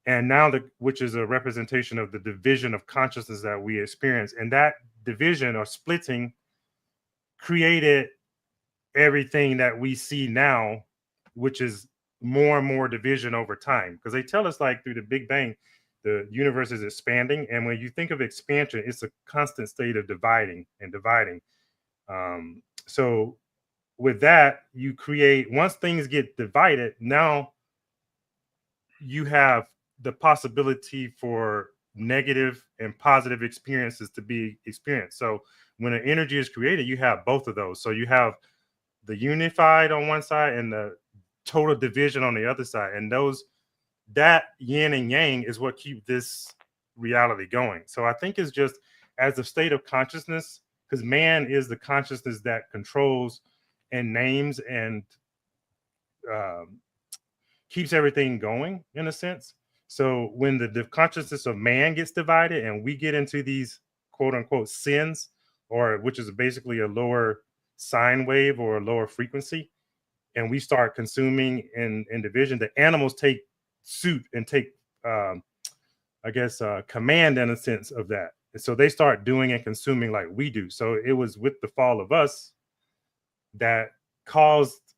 and now which is a representation of the division of consciousness that we experience, and that division or splitting created everything that we see now, which is more and more division over time. Because they tell us, like, through the Big Bang, the universe is expanding, and when you think of expansion, it's a constant state of dividing and dividing. So with that, you create, once things get divided, now you have the possibility for negative and positive experiences to be experienced. So when an energy is created, you have both of those. So you have the unified on one side and the total division on the other side. And that yin and yang is what keep this reality going. So I think it's just as a state of consciousness, because man is the consciousness that controls and names and keeps everything going, in a sense. So when the consciousness of man gets divided and we get into these quote unquote sins, or which is basically a lower sine wave or a lower frequency, and we start consuming in division, the animals take suit and take command, in a sense, of that. And so they start doing and consuming like we do. So it was with the fall of us that caused,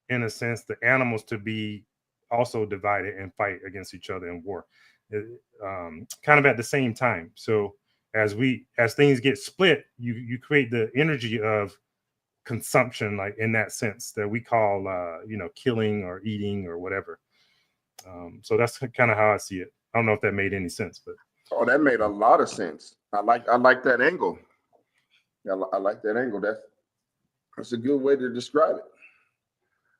in a sense, the animals to be also divided and fight against each other in war, kind of at the same time. So as things get split, you create the energy of consumption, like in that sense that we call killing or eating or whatever. So that's kind of how I see it. I don't know if that made any sense, but that made a lot of sense. I like that angle. I like that angle. That's a good way to describe it.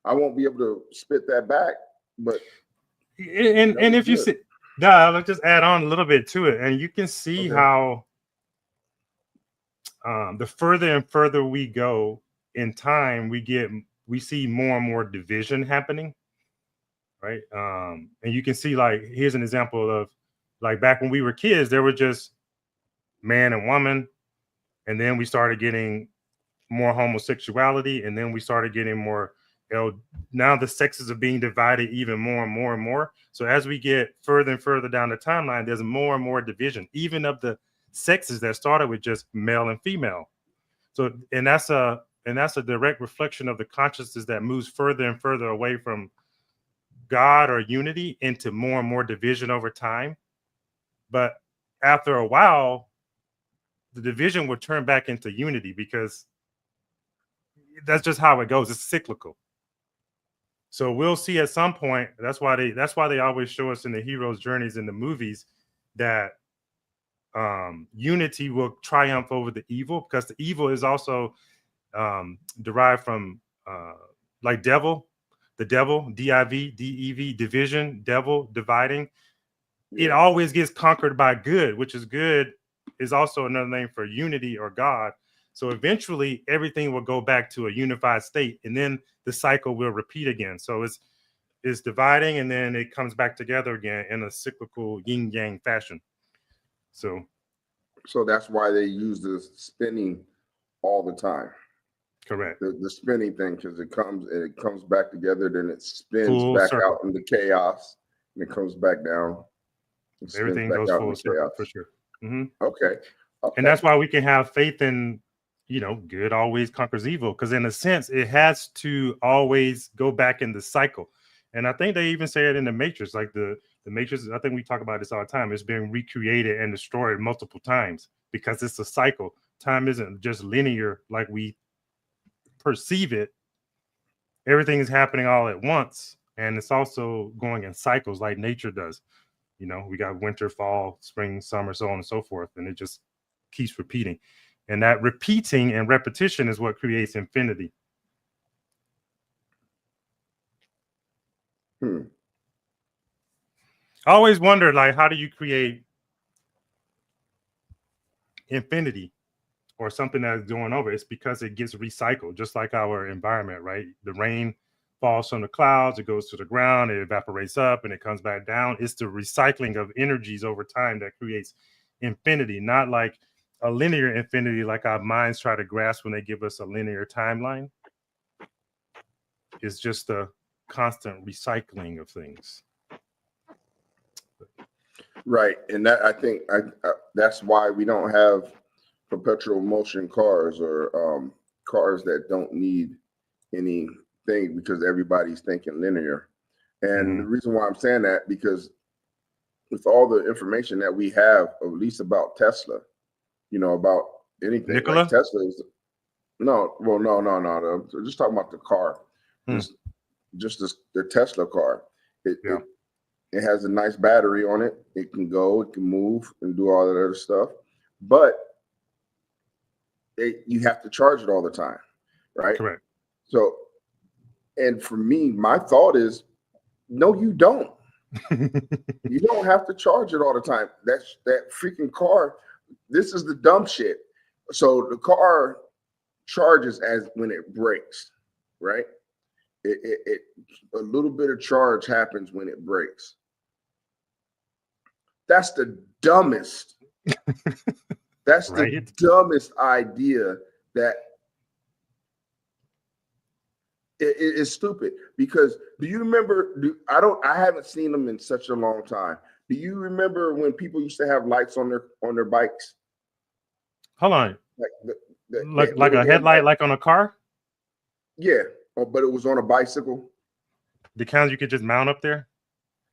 I won't be able to spit that back, but and if you see, I'll just add on a little bit to it, and you can see how the further and further we go in time, we see more and more division happening, right? And you can see, like, here's an example of, like, back when we were kids, there were just man and woman, and then we started getting more homosexuality, and then we started getting more now the sexes are being divided even more and more and more. So as we get further and further down the timeline, there's more and more division, even of the sexes that started with just male and female. So and that's a direct reflection of the consciousness that moves further and further away from God or unity into more and more division over time. But after a while, the division will turn back into unity, because that's just how it goes. It's cyclical. So we'll see at some point. That's why they always show us in the heroes' journeys in the movies that unity will triumph over the evil, because the evil is also derived from like devil, the devil, D-I-V, D-E-V, division, devil, dividing. It always gets conquered by good, which is good is also another name for unity or God. So eventually everything will go back to a unified state, and then the cycle will repeat again. So it's dividing, and then it comes back together again in a cyclical yin yang fashion. So that's why they use the spinning all the time. Correct. The spinning thing, because it comes back together, then it spins full back circle out into chaos, and it comes back down. Everything goes full circle for sure. Mm-hmm. Okay. And that's why we can have faith in, good always conquers evil, because in a sense it has to always go back in the cycle. And I think they even say it in the Matrix, like the Matrix. I think we talk about this all the time. It's been recreated and destroyed multiple times because it's a cycle. Time isn't just linear like we perceive it. Everything is happening all at once, and it's also going in cycles like nature does. We got winter, fall, spring, summer, so on and so forth, and it just keeps repeating. And that repeating and repetition is what creates infinity. I always wonder, like, how do you create infinity or something that's going over? It's because it gets recycled, just like our environment, right? The rain falls from the clouds, it goes to the ground, it evaporates up, and it comes back down. It's the recycling of energies over time that creates infinity, not like a linear infinity like our minds try to grasp when they give us a linear timeline. It's just a constant recycling of things. Right, and that I think that's why we don't have perpetual motion cars or cars that don't need anything, because everybody's thinking linear. And the reason why I'm saying that, because with all the information that we have, at least about Tesla, about anything, Nicola? like Tesla is no. So just talking about the car, just the Tesla car. It has a nice battery on it. It can go, it can move, and do all that other stuff. But you have to charge it all the time, right? Correct. So, and for me, my thought is, no, you don't. You don't have to charge it all the time. That freaking car. This is the dumb shit. So the car charges as when it breaks, right? It a little bit of charge happens when it breaks. That's the dumbest. That's right? the dumbest idea. That it's stupid. Because do you remember? I haven't seen them in such a long time. Do you remember when people used to have lights on their bikes? Hold on. Like a headlight, like on a car? Yeah, but it was on a bicycle. The kinds you could just mount up there?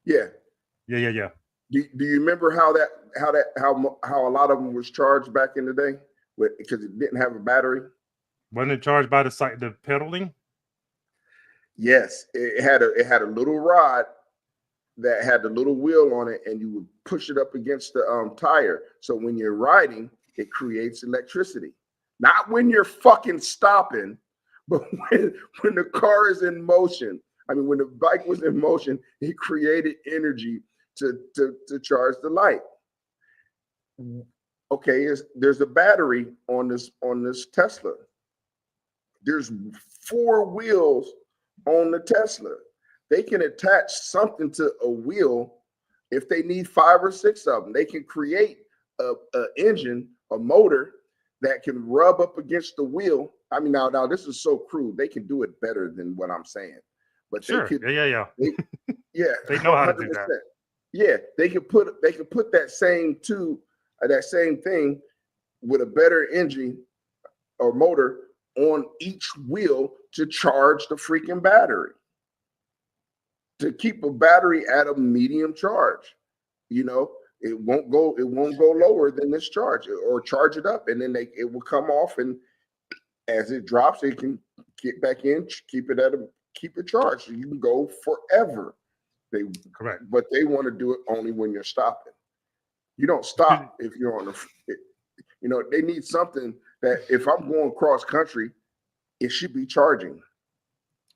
Yeah. Yeah. Do you remember how a lot of them was charged back in the day, because it didn't have a battery? Wasn't it charged by the pedaling? Yes, it had a little rod that had the little wheel on it, and you would push it up against the tire. So when you're riding, it creates electricity. Not when you're fucking stopping, but when the car is in motion. I mean, when the bike was in motion, it created energy to charge the light. Okay, there's a battery on this Tesla. There's 4 wheels on the Tesla. They can attach something to a wheel if they need 5 or 6 of them. They can create a engine, a motor that can rub up against the wheel. I mean, now this is so crude. They can do it better than what I'm saying, but sure. They could. Yeah. They know how to do that. Yeah, they could put that same thing with a better engine or motor on each wheel to charge the freaking battery, to keep a battery at a medium charge. It won't go lower than this charge, or charge it up, and then it will come off, and as it drops, it can get back in, keep it charged. So you can go forever. Correct. But they want to do it only when you're stopping. You don't stop if you're on the. They need something that if I'm going cross country, it should be charging.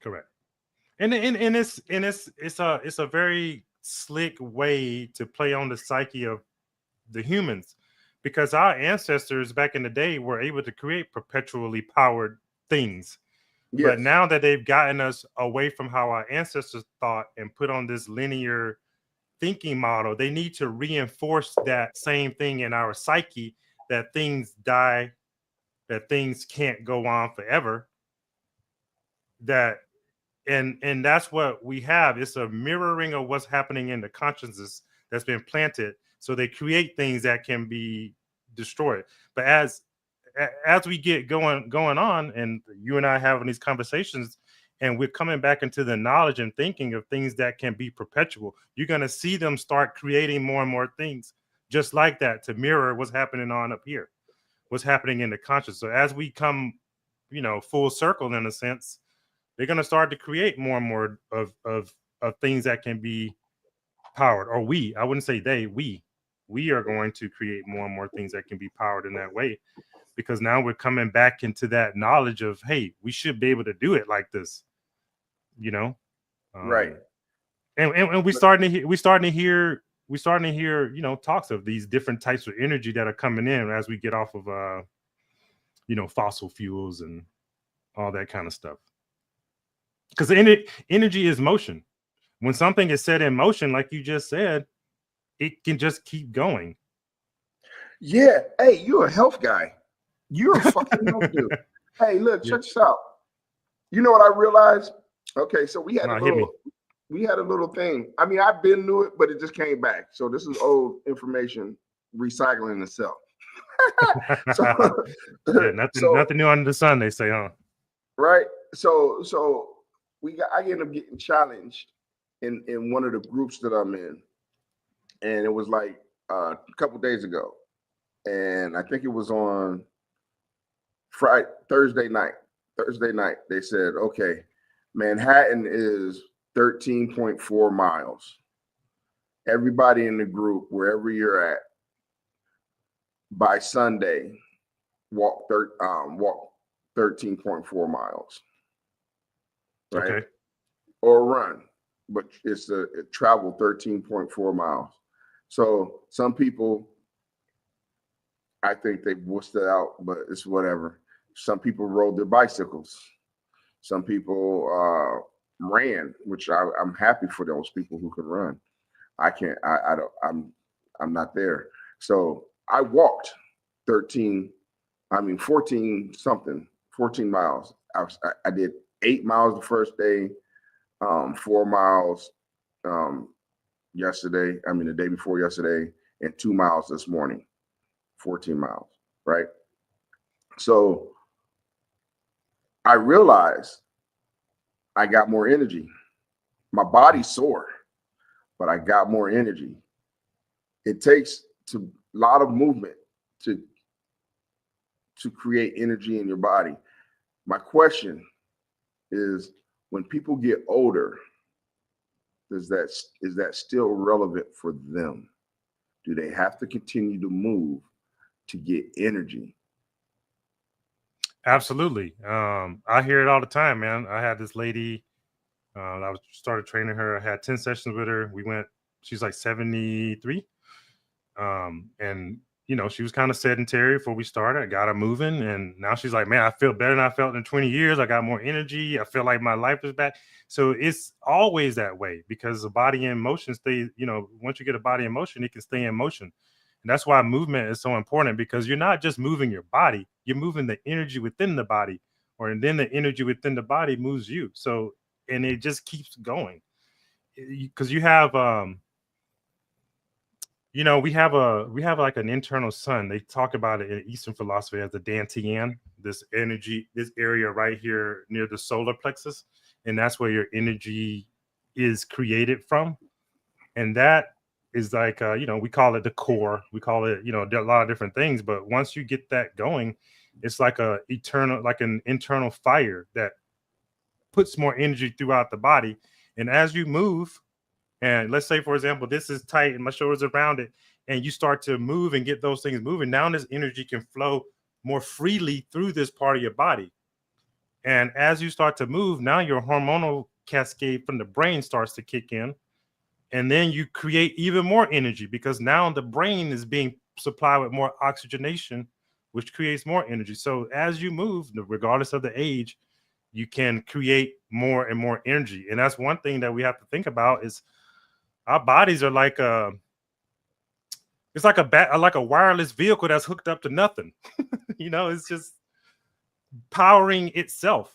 Correct. And it's a very slick way to play on the psyche of the humans, because our ancestors back in the day were able to create perpetually powered things. Yes. But now that they've gotten us away from how our ancestors thought and put on this linear thinking model, they need to reinforce that same thing in our psyche, that things die, that things can't go on forever, and that's what we have. It's a mirroring of what's happening in the consciousness that's been planted. So they create things that can be destroyed. But as we get going on, and you and I having these conversations, and we're coming back into the knowledge and thinking of things that can be perpetual, you're going to see them start creating more and more things just like that to mirror what's happening on up here, what's happening in the conscious. So as we come, full circle in a sense, they're going to start to create more and more of things that can be powered. Or I wouldn't say we are going to create more and more things that can be powered in that way, because now we're coming back into that knowledge of, hey, we should be able to do it like this, Right. And we starting to hear talks of these different types of energy that are coming in as we get off of fossil fuels and all that kind of stuff. Because energy is motion. When something is set in motion, like you just said, it can just keep going. Yeah. Hey, you're a health guy. You're a fucking health dude. Hey, look, Yeah. check this out. You know what I realized? Okay, so we had No, a hit me. little thing. I mean, I've been knew it, but it just came back. So this is old information recycling itself. So, Yeah, nothing, so nothing new under the sun. They say, huh? right. So I ended up getting challenged in one of the groups that I'm in, and it was like a couple days ago, and I think it was on Thursday night. Thursday night, they said, okay, Manhattan is 13.4 miles. Everybody in the group, wherever you're at, by Sunday, walk 13.4 miles, right? Okay. Or run, but it travel 13.4 miles. So some people, I think they wussed it out, but it's whatever. Some people rode their bicycles. Some people ran, which I'm happy for those people who can run. I can't. I don't. I'm not there. So I walked 13. I mean 14 something, 14 miles. I did 8 miles the first day, 4 miles yesterday. I mean the day before yesterday, and 2 miles this morning. 14 miles, right? So I realized I got more energy. My body's sore, but I got more energy. It takes a lot of movement to create energy in your body. My question is, when people get older, is that still relevant for them? Do they have to continue to move to get energy? Absolutely. I hear it all the time, man. I had this lady. I started training her. I had 10 sessions with her. We went. She's like 73. And she was kind of sedentary before we started. I got her moving, and now she's like, man, I feel better than I felt in 20 years. I got more energy. I feel like my life is back. So it's always that way, because the body in motion stays, once you get a body in motion, it can stay in motion. And that's why movement is so important, because you're not just moving your body, you're moving the energy within the body, and then the energy within the body moves you. So, and it just keeps going, because you have we have like an internal sun. They talk about it in Eastern philosophy as the Dantian, this energy, this area right here near the solar plexus, and that's where your energy is created from. And that is like we call it the core. We call it a lot of different things, but once you get that going, it's like an internal fire that puts more energy throughout the body. And as you move, and let's say, for example, this is tight and my shoulders are rounded, and you start to move and get those things moving. Now this energy can flow more freely through this part of your body. And as you start to move, now your hormonal cascade from the brain starts to kick in. And then you create even more energy, because now the brain is being supplied with more oxygenation, which creates more energy. So as you move, regardless of the age, you can create more and more energy. And that's one thing that we have to think about is our bodies are like it's like a wireless vehicle that's hooked up to nothing. It's just powering itself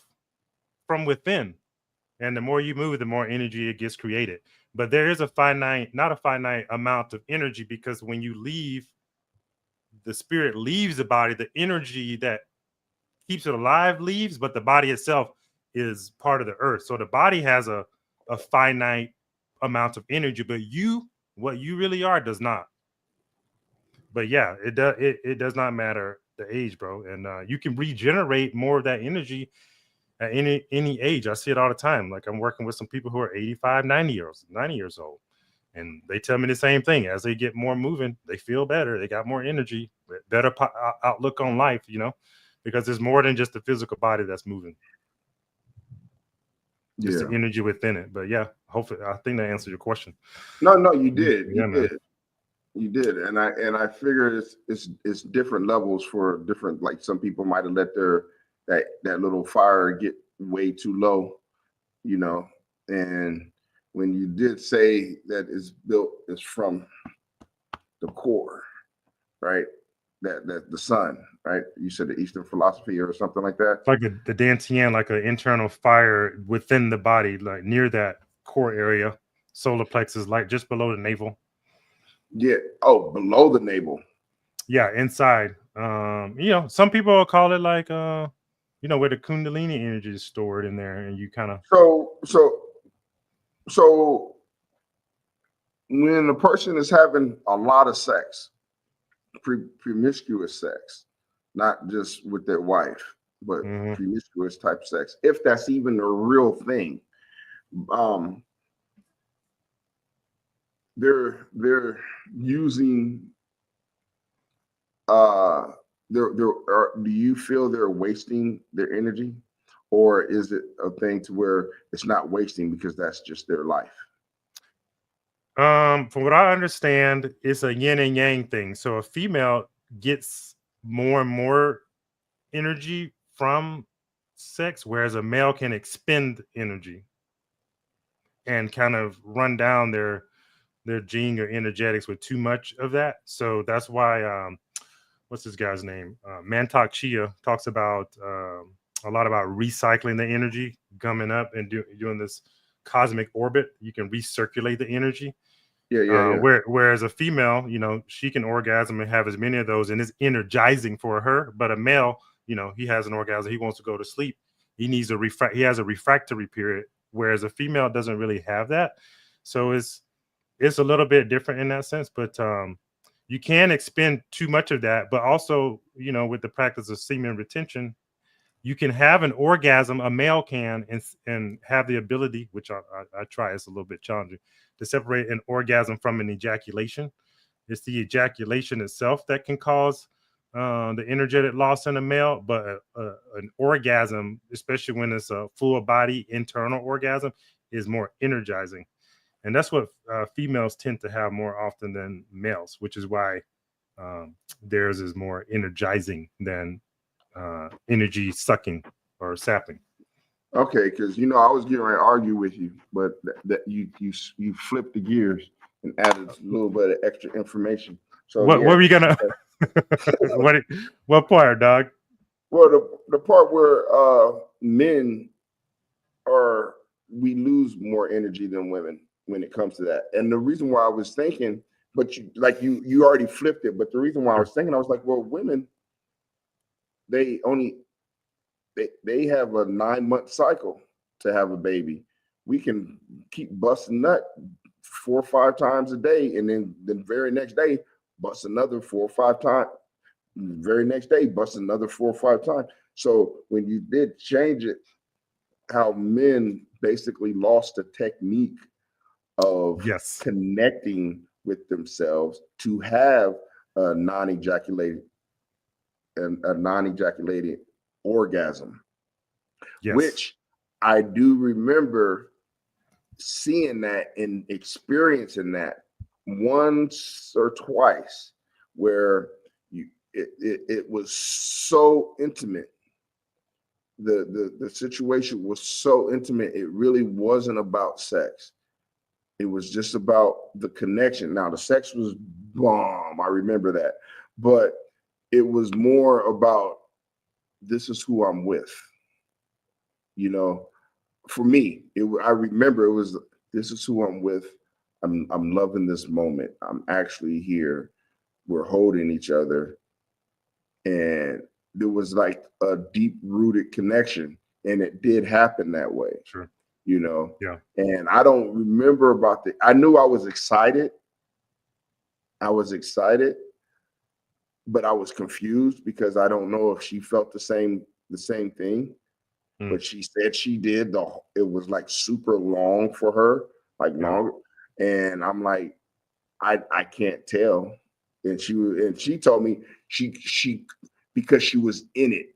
from within. And the more you move, the more energy it gets created. But there is not a finite amount of energy, because when you leave, the spirit leaves the body, the energy that keeps it alive leaves, but the body itself is part of the earth. So the body has a finite amount of energy, but what you really are does not. But yeah, it does not matter the age, bro. And you can regenerate more of that energy at any age. I see it all the time. Like, I'm working with some people who are 85, 90 years old, and they tell me the same thing. As they get more moving, they feel better, they got more energy, better outlook on life, because there's more than just the physical body that's moving. just Yeah. the energy within it. But yeah, hopefully, I think that answered your question. No, you did. Yeah, You man. did. You did. And I figure it's different levels for different, like some people might have let their that little fire get way too low, you know. And when you did say that is from the core, right? That the sun, right? You said the Eastern philosophy or something like that. Like the Dantian, like an internal fire within the body, like near that core area, solar plexus, like just below the navel. Yeah. Oh, below the navel. Yeah, inside. Some people will call it like where the Kundalini energy is stored in there, and you kind of So when a person is having a lot of sex, promiscuous sex, not just with their wife, but promiscuous type sex, if that's even a real thing, they're using do you feel they're wasting their energy, or is it a thing to where it's not wasting because that's just their life? From what I understand, it's a yin and yang thing. So a female gets more and more energy from sex, whereas a male can expend energy and kind of run down their gene or energetics with too much of that. So that's why what's this guy's name? Mantak Chia talks about a lot about recycling the energy, coming up and doing this cosmic orbit. You can recirculate the energy. Yeah. Whereas a female, she can orgasm and have as many of those, and it's energizing for her. But a male, he has an orgasm, he wants to go to sleep. He needs he has a refractory period, whereas a female doesn't really have that. So it's a little bit different in that sense. But you can expend too much of that. But also, with the practice of semen retention, you can have an orgasm, a male can, and have the ability, which I try, it's a little bit challenging, to separate an orgasm from an ejaculation. It's the ejaculation itself that can cause the energetic loss in a male, but an orgasm, especially when it's a full body internal orgasm, is more energizing. And that's what females tend to have more often than males, which is why theirs is more energizing than energy sucking or sapping. Okay, because I was getting ready to argue with you, but that you flipped the gears and added a little bit of extra information. So What were you gonna what part, dog? Well, the part where men we lose more energy than women when it comes to that. And the reason why I was thinking, but you already flipped it, but the reason why I was thinking, I was like, well, women, they have a 9-month cycle to have a baby. We can keep busting nut 4 or 5 times a day, and then the very next day bust another 4 or 5 times. The very next day bust another 4 or 5 times. So when you did change it, how men basically lost the technique of connecting with themselves to have a non-ejaculated orgasm, which I do remember seeing that and experiencing that once or twice, where it was so intimate. The situation was so intimate. It really wasn't about sex. It was just about the connection. Now the sex was bomb. I remember that, but it was more about, this is who I'm with. For me, I remember it was, this is who I'm with. I'm loving this moment. I'm actually here. We're holding each other, and there was like a deep rooted connection, and it did happen that way. Sure. Yeah. And I don't remember about I knew I was excited. But I was confused because I don't know if she felt the same thing. But she said she did. It was like super long for her, like long. And I'm like, I can't tell. And she told me she because she was in it.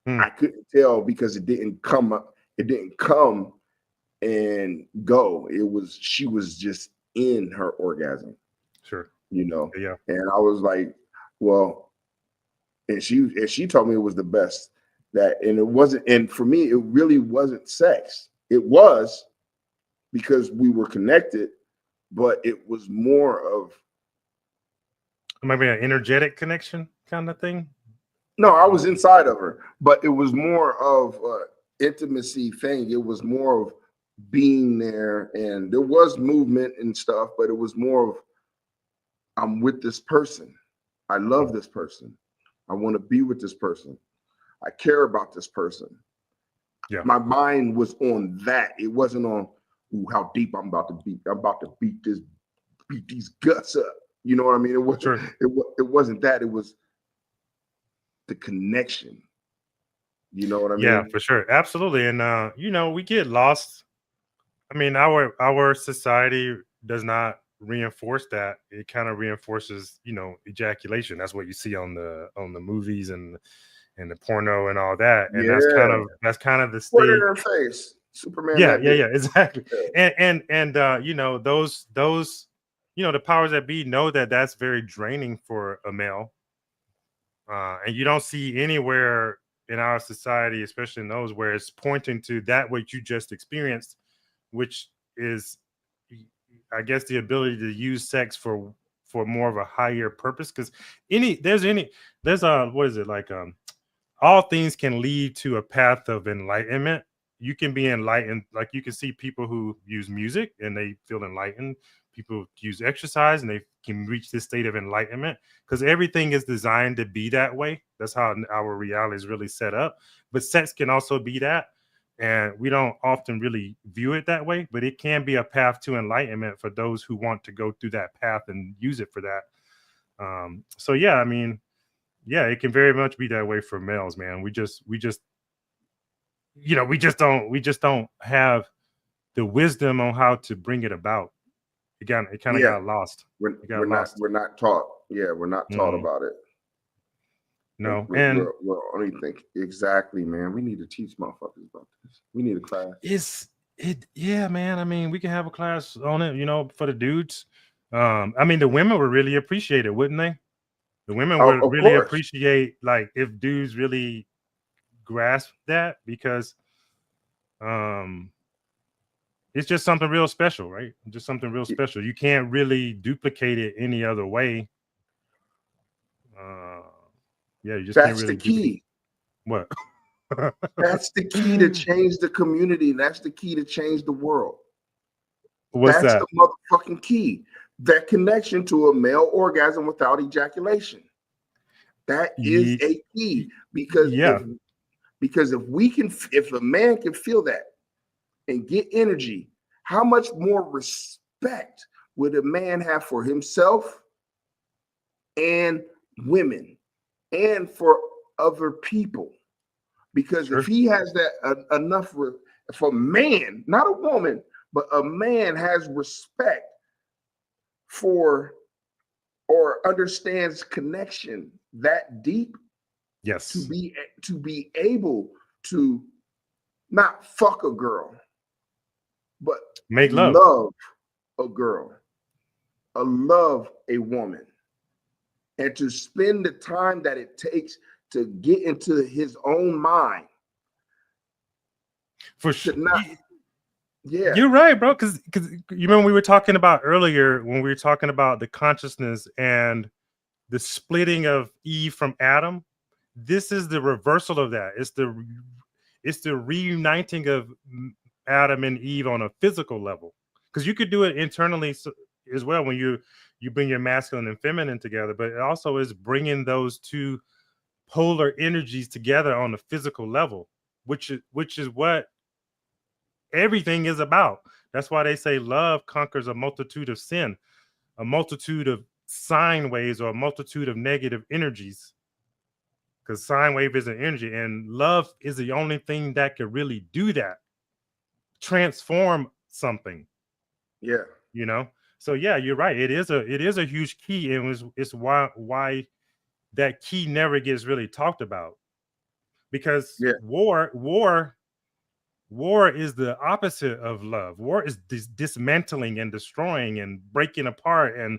I couldn't tell because it didn't come up. It didn't come and go. She was just in her orgasm, Sure. you know. Yeah. And I was like, well, and she told me it was the best that, and it wasn't, and for me, it really wasn't sex. It was because we were connected, but it was more of, Maybe an energetic connection kind of thing. no, I was inside of her, but it was more of intimacy thing. It was more of being there, and there was movement and stuff, but it was more of, I'm with this person. I love this person. I want to be with this person. I care about this person. Yeah. My mind was on that. It wasn't on, ooh, how deep I'm about to beat. I'm about to beat these guts up. You know what I mean? It wasn't. Sure. It wasn't that. It was the connection. You know what I mean? Yeah, for sure. Absolutely. And you know, we get lost. I mean, our society does not reinforce that. It kind of reinforces, you know, ejaculation. That's what you see on the movies and the porno and all that. And Yeah. that's kind of the Put it in state. her face, Superman. Yeah, that yeah, bitch. yeah, exactly. Yeah. And you know, those you know, the powers that be know that that's very draining for a male. And you don't see anywhere in our society, especially in those, where it's pointing to that what you just experienced, which is, I guess, the ability to use sex for more of a higher purpose. Because there's a, what is it, like, all things can lead to a path of enlightenment. You can be enlightened, like you can see people who use music and they feel enlightened. People use exercise and they can reach this state of enlightenment, because everything is designed to be that way. That's how our reality is really set up. But sex can also be that, and we don't often really view it that way, but it can be a path to enlightenment for those who want to go through that path and use it for that. So yeah, I mean, yeah, it can very much be that way for males, man. We just you know, we just don't have the wisdom on how to bring it about. It kind of Yeah. got lost. We're, It got lost. we're not taught. Yeah, we're not taught about it. No. And We're only think exactly, man. We need to teach motherfuckers about this. We need a class. yeah, man. I mean, we can have a class on it, you know, for the dudes. I mean, the women would really appreciate it, wouldn't they? The women Oh, would of really course. appreciate, like, if dudes really grasp that, because um it's just something real special, right? Just something real special. You can't really duplicate it any other way. Yeah, you just can't That's the really duplicate. key. What? That's the key to change the community. That's the key to change the world. What's That's that? the motherfucking key. That connection to a male orgasm without ejaculation. That is a key, because Yeah. if a man can feel that and get energy, how much more respect would a man have for himself and women and for other people? Because Sure. if he has that enough for man, not a woman, but a man has respect for or understands connection that deep, Yes. to be able to not fuck a girl, but Make love. love a girl, love a woman, and to spend the time that it takes to get into his own mind. For sure. Yeah. You're right, bro. Because you remember we were talking about earlier, when we were talking about the consciousness and the splitting of Eve from Adam. This is the reversal of that. It's the reuniting of Adam and Eve on a physical level, because you could do it internally as well when you bring your masculine and feminine together, but it also is bringing those two polar energies together on a physical level, which is what everything is about. That's why they say love conquers a multitude of sin, a multitude of sine waves, or a multitude of negative energies, because sine wave is an energy, and love is the only thing that could really do that, transform something. Yeah. You know, so yeah, you're right. It is a huge key, and it's why that key never gets really talked about, because Yeah. war War is the opposite of love. War is dismantling and destroying and breaking apart and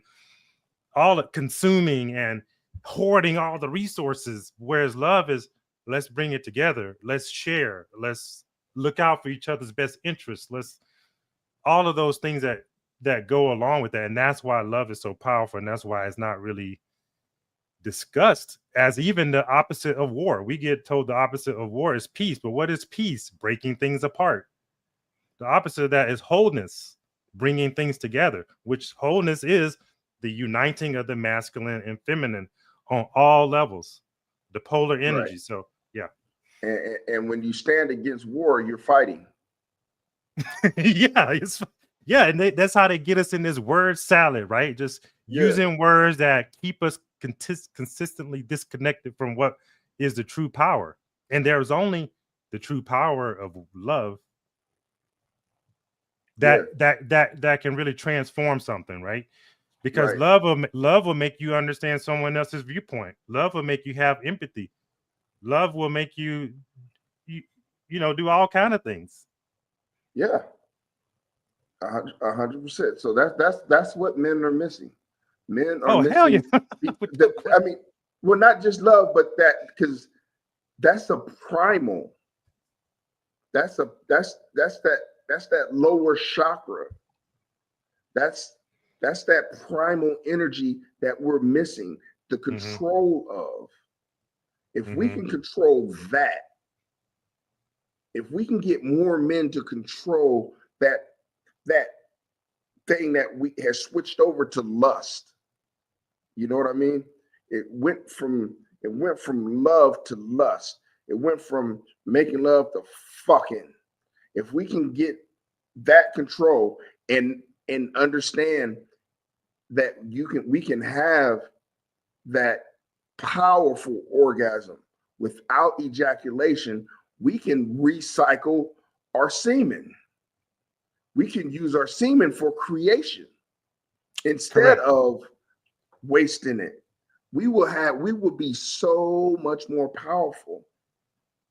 all consuming and hoarding all the resources. Whereas love is, let's bring it together. Let's share. Let's look out for each other's best interests. Let's all of those things that go along with that. And that's why love is so powerful. And that's why it's not really discussed as even the opposite of war. We get told the opposite of war is peace, but what is peace? Breaking things apart. The opposite of that is wholeness, bringing things together, which wholeness is the uniting of the masculine and feminine on all levels, the polar energy. Right. So yeah. And when you stand against war, you're fighting. Yeah, and that's how they get us in this word salad, right? Just using words that keep us consistently disconnected from what is the true power. And there's only the true power of love that can really transform something, right? Because love will make you understand someone else's viewpoint. Love will make you have empathy. Love will make you do all kind of things. Yeah. 100%. So that's what men are missing. Men are missing. Hell yeah. I mean, well, not just love, but that, because that's a primal. That's that lower chakra. That's that primal energy that we're missing the control of. If we can control that, if we can get more men to control that thing that we has switched over to lust. You know what I mean? It went from love to lust. It went from making love to fucking. If we can get that control and understand that we can have that powerful orgasm without ejaculation, we can recycle our semen. We can use our semen for creation instead of wasting it. We will be so much more powerful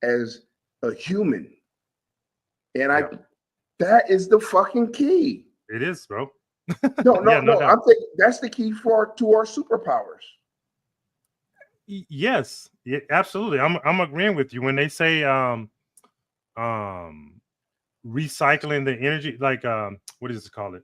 as a human. And that is the fucking key. It is, bro. No. I'm thinking that's the key to our superpowers. Yes, absolutely. I'm agreeing with you when they say recycling the energy, like what is it called?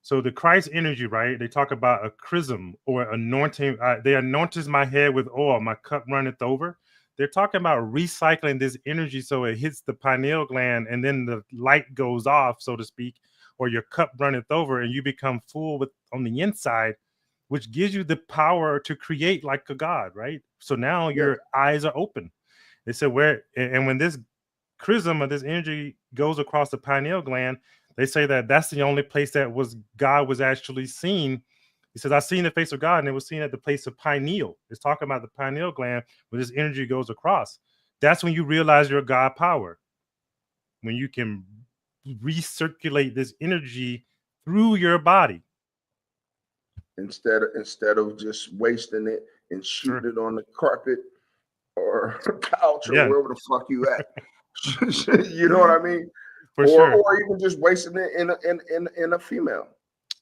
So the Christ energy, right? They talk about a chrism or anointing. They anointed my head with oil, my cup runneth over. They're talking about recycling this energy so it hits the pineal gland and then the light goes off, so to speak, or your cup runneth over and you become full on the inside, which gives you the power to create like a god, right? So now your eyes are open. They said when this chrism of this energy goes across the pineal gland, they say that's the only place that God was actually seen. He says, I seen the face of God, and it was seen at the place of pineal. It's talking about the pineal gland where this energy goes across. That's when you realize your God power. When you can recirculate this energy through your body. Instead of just wasting it and shooting it on the carpet or couch or wherever the fuck you at. You know what I mean? Or even just wasting it in a female.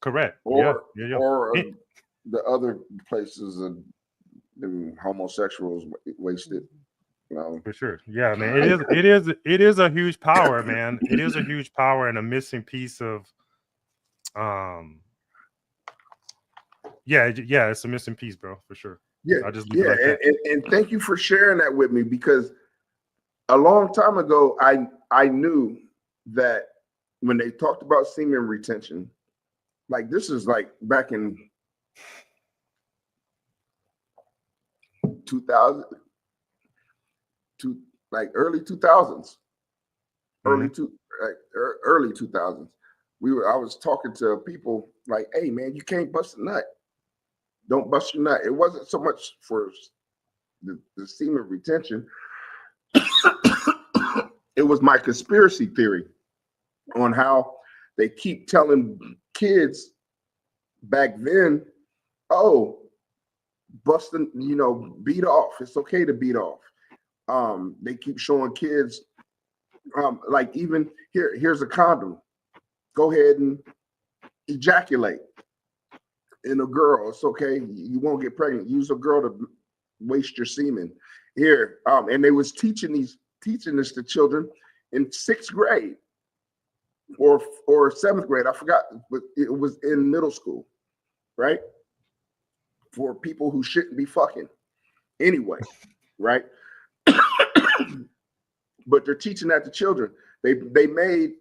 Correct. Or the other places the homosexuals wasted. For sure. Yeah, man. It is a huge power, man. It is a huge power and a missing piece of it's a missing piece, bro, for sure. And thank you for sharing that with me, because a long time ago I knew that when they talked about semen retention, like this is like back in 2000 to like early 2000s, early 2000s. I was talking to people like, hey man, you can't bust a nut. Don't bust your nut. It wasn't so much for the semen retention. It was my conspiracy theory on how they keep telling kids back then, oh, busting, beat off. It's okay to beat off. They keep showing kids Like even here's a condom. Go ahead and ejaculate in a girl. It's okay. You won't get pregnant. Use a girl to waste your semen. Here, and they was teaching this to children in 6th grade or 7th grade. I forgot, but it was in middle school, right? For people who shouldn't be fucking anyway, right? But they're teaching that to children. They made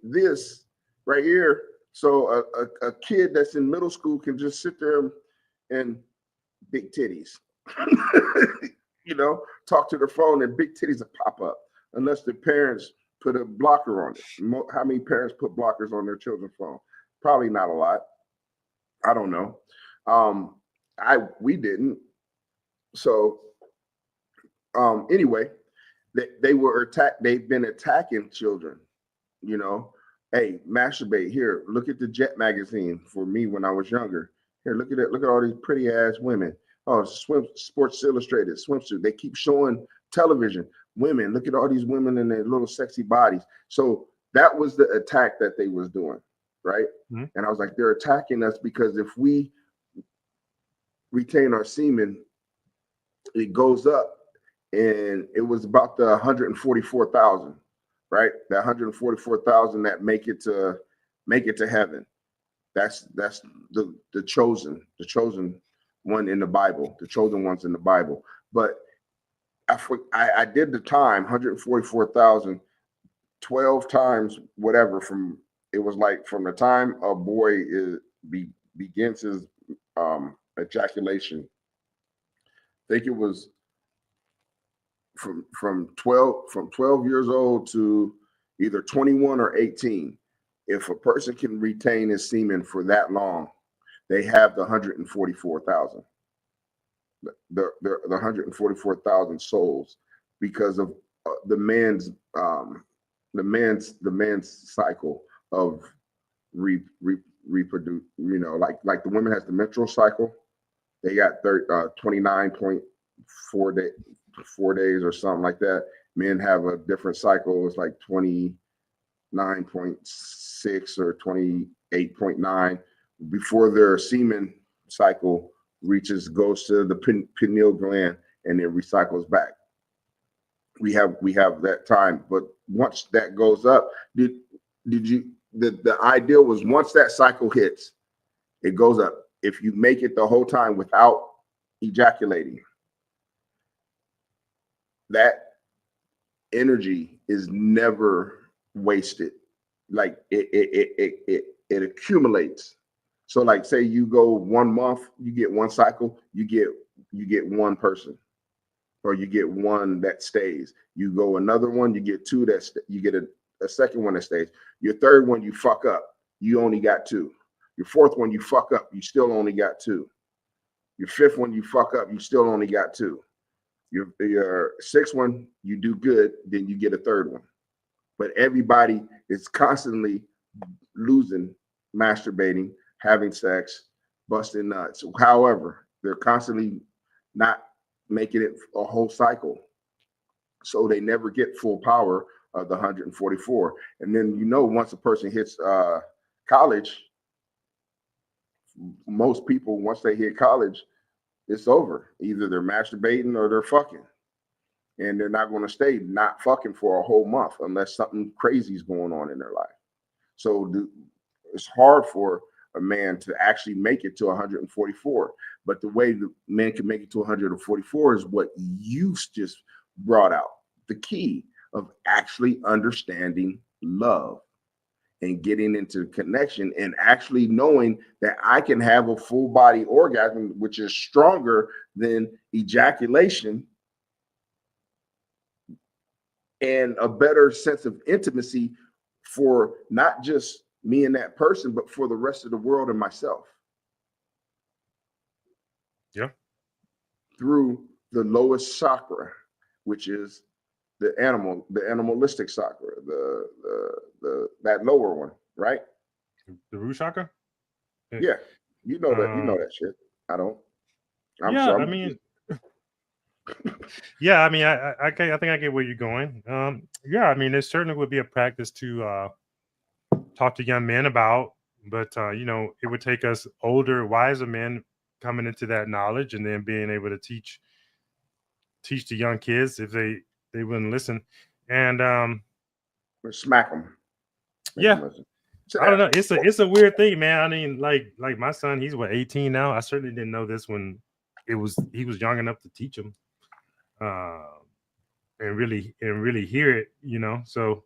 this right here so a kid that's in middle school can just sit there and big titties, talk to their phone and big titties will pop up unless the parents put a blocker on it. How many parents put blockers on their children's phone? Probably not a lot. I don't know. We didn't. So anyway, they were attacked. They've been attacking children. Hey, masturbate here. Look at the Jet magazine for me when I was younger. Here, look at it. Look at all these pretty ass women. Oh, Sports Illustrated swimsuit. They keep showing television. Women. Look at all these women in their little sexy bodies. So that was the attack that they was doing, right? Mm-hmm. And I was like, they're attacking us because if we retain our semen, it goes up. And it was about the 144,000, right? The 144,000 that make it to heaven. That's the chosen one in the Bible, the chosen ones in the Bible. But I did the time, 144,000, 12 times whatever it was like from the time a boy begins his ejaculation. I think it was from 12 years old to either 21 or 18. If a person can retain his semen for that long, they have the 144,000. The 144,000 souls because of the man's cycle of reproduce. Like the women has the menstrual cycle. They got 29.4 days or something like that. Men have a different cycle. It's like 29.6 or 28.9 before their semen cycle goes to the pineal gland and it recycles back. We have that time, but once that goes up, the idea was once that cycle hits, it goes up. If you make it the whole time without ejaculating, that energy is never wasted. Like it accumulates. So like say you go 1 month, you get one cycle, you get one person, or you get one that stays. You go another one, you get two you get a second one that stays. Your third one you fuck up, you only got two. Your fourth one you fuck up, you still only got two. Your fifth one you fuck up, you still only got two. Your sixth one you do good, then you get a third one. But everybody is constantly losing, masturbating, having sex, busting nuts. However, they're constantly not making it a whole cycle. So they never get full power of the 144. And then, once a person hits college, most people, once they hit college, it's over. Either they're masturbating or they're fucking. And they're not going to stay not fucking for a whole month unless something crazy is going on in their life. So it's hard for a man to actually make it to 144. But the way the man can make it to 144 is what you just brought out. The key of actually understanding love and getting into connection and actually knowing that I can have a full body orgasm, which is stronger than ejaculation, and a better sense of intimacy for not just me and that person, but for the rest of the world and myself. Yeah. Through the lowest chakra, which is the animalistic chakra, the that lower one, right? The root chakra? Yeah. You know that shit. I don't. I mean, Yeah, I mean, I think I get where you're going. Yeah, I mean, it certainly would be a practice to talk to young men about, but you know, it would take us older, wiser men coming into that knowledge and then being able to teach the young kids if they wouldn't listen. And Smack them. yeah, I don't know. It's a weird thing, man. I mean, like my son, he's what 18 now. I certainly didn't know this when he was young enough to teach him, and really hear it, you know. So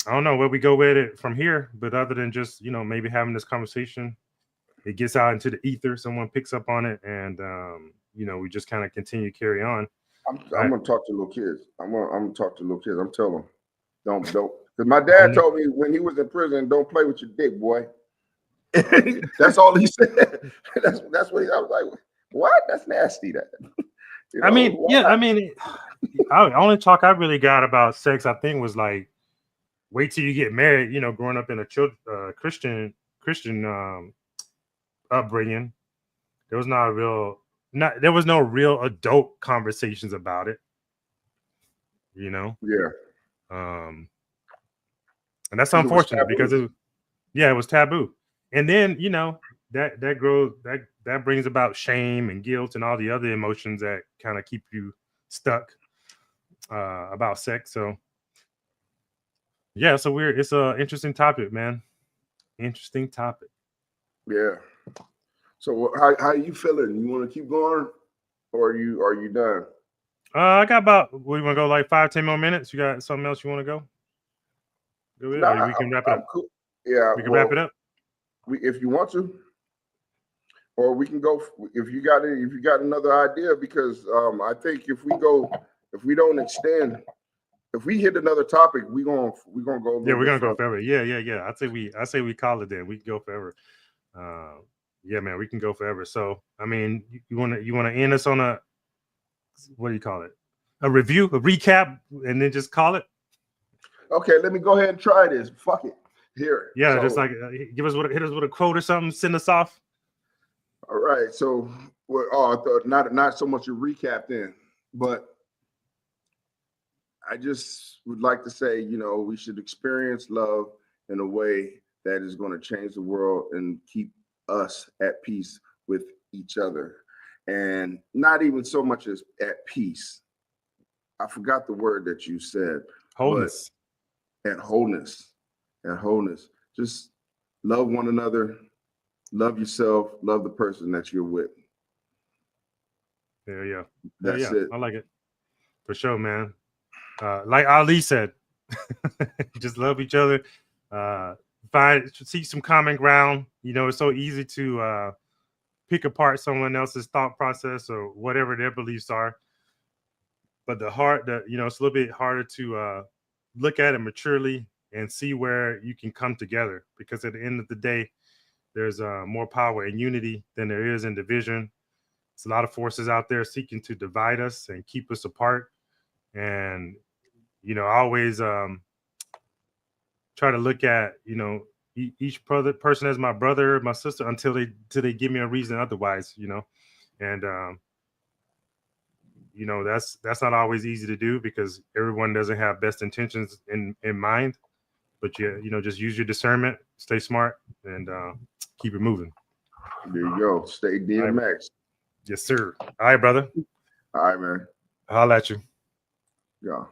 I don't know where we go with it from here, but other than just, you know, maybe having this conversation, it gets out into the ether, someone picks up on it, and you know, we just kind of continue to carry on. I'm gonna talk to little kids. I'm gonna talk to little kids. I'm telling them, don't. Because my dad told me when he was in prison, don't play with your dick, boy. That's all he said. That's what I was like. What? That's nasty. That. You know, I mean, yeah. I mean, only talk I really got about sex, I think, was like, wait till you get married. You know, growing up in a Christian upbringing, there was there was no real adult conversations about it. You know. Yeah. And that's unfortunate because it was taboo. And then, you know, that brings about shame and guilt and all the other emotions that kind of keep you stuck about sex. So yeah, it's an interesting topic, man. Interesting topic. Yeah. So how you feeling? You want to keep going, or are you done? I got about, we want to go like 5-10 more minutes. You got something else you want to go? Go with it, or we can wrap it up. Cool. Yeah, we can wrap it up. If you want to, or we can go if you got another idea, because I think if we don't extend, if we hit another topic, we're gonna go. Yeah, we're gonna go forever. Yeah. I say we call it then. We can go forever. Yeah, man, we can go forever. So I mean, you wanna end us on a, what do you call it? A review, a recap, and then just call it. Okay, let me go ahead and try this. Fuck it. Here. Yeah, so, just like hit us with a quote or something. Send us off. All right. So, I thought not so much a recap then, but I just would like to say, you know, we should experience love in a way that is going to change the world and keep us at peace with each other, and not even so much as at peace. I forgot the word that you said. Wholeness. And wholeness. Just love one another, love yourself, love the person that you're with. Yeah. That's it. I like it. For sure, man. Like Ali said, just love each other. See some common ground. You know, it's so easy to pick apart someone else's thought process or whatever their beliefs are. But it's a little bit harder to look at it maturely and see where you can come together, because at the end of the day, there's more power in unity than there is in division. It's a lot of forces out there seeking to divide us and keep us apart. And, you know, I always try to look at, you know, each person as my brother, my sister, until they give me a reason otherwise, you know. And you know, that's not always easy to do, because everyone doesn't have best intentions in mind. But you know, just use your discernment, stay smart, and keep it moving. There you go. Stay DMX. Right. Yes, sir. All right, brother. All right, man. Holla at you. Yeah.